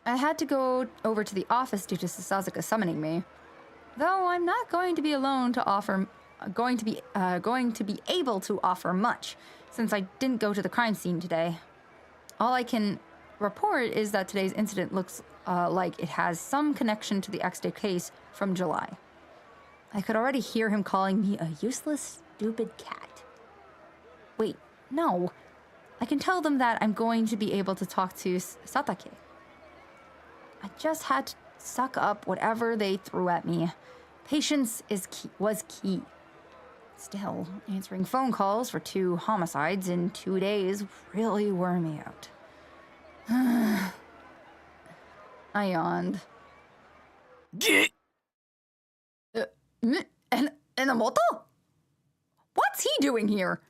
I had to go over to the office due to Sasaka summoning me. Though I'm not going to be able to offer much, since I didn't go to the crime scene today. All I can report is that today's incident looks like it has some connection to the X-Day case from July. I could already hear him calling me a useless, stupid cat. Wait, no. I can tell them that I'm going to be able to talk to Satake. I just had to suck up whatever they threw at me. Patience was key. Still, answering phone calls for 2 homicides in 2 days really wore me out. I yawned. Enomoto? What's he doing here?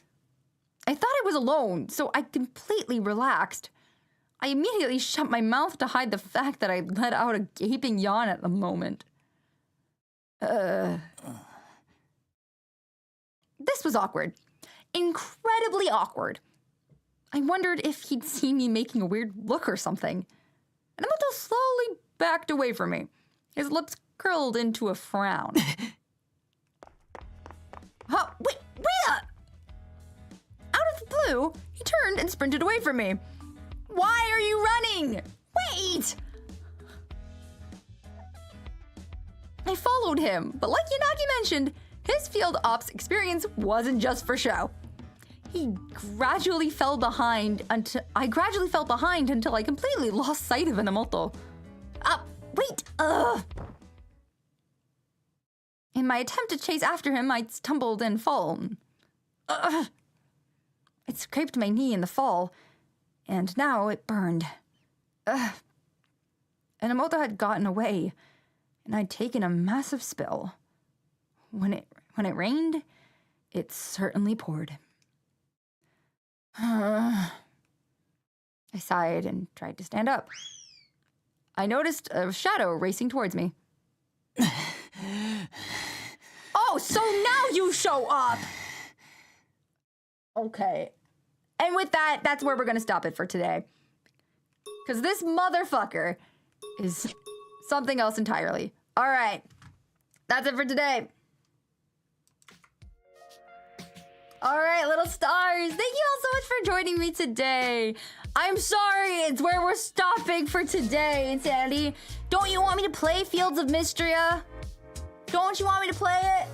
I thought I was alone, so I completely relaxed. I immediately shut my mouth to hide the fact that I let out a gaping yawn at the moment. This was awkward. Incredibly awkward. I wondered if he'd seen me making a weird look or something. Enomoto slowly backed away from me. His lips curled into a frown. Wait! Out of the blue, he turned and sprinted away from me. Why are you running? Wait! I followed him, but like Yanagi mentioned, his field ops experience wasn't just for show. I gradually fell behind until I completely lost sight of Enomoto. Wait! In my attempt to chase after him, I stumbled and fallen. It scraped my knee in the fall, and now it burned. Enomoto had gotten away, and I'd taken a massive spill. When it rained, it certainly poured. I sighed and tried to stand up. I noticed a shadow racing towards me. Oh, so now you show up! Okay. And with that, that's where we're gonna stop it for today. Because this motherfucker is something else entirely. All right. That's it for today. All right, little stars. Thank you all so much for joining me today. I'm sorry, it's where we're stopping for today, Insanity. Don't you want me to play Fields of Mystria? Don't you want me to play it?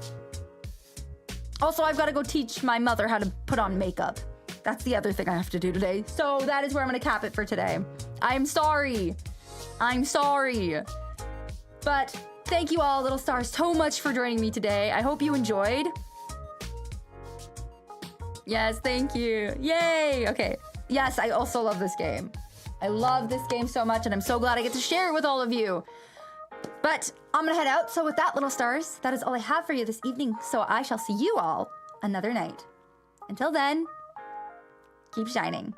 Also, I've got to go teach my mother how to put on makeup. That's the other thing I have to do today. So that is where I'm going to cap it for today. I'm sorry. But Thank you all, little stars, so much for joining me today. I hope you enjoyed. Yes, thank you. Yay! Okay. Yes, I also love this game. I love this game so much, and I'm so glad I get to share it with all of you. But I'm gonna head out, so with that, little stars, that is all I have for you this evening, so I shall see you all another night. Until then, keep shining.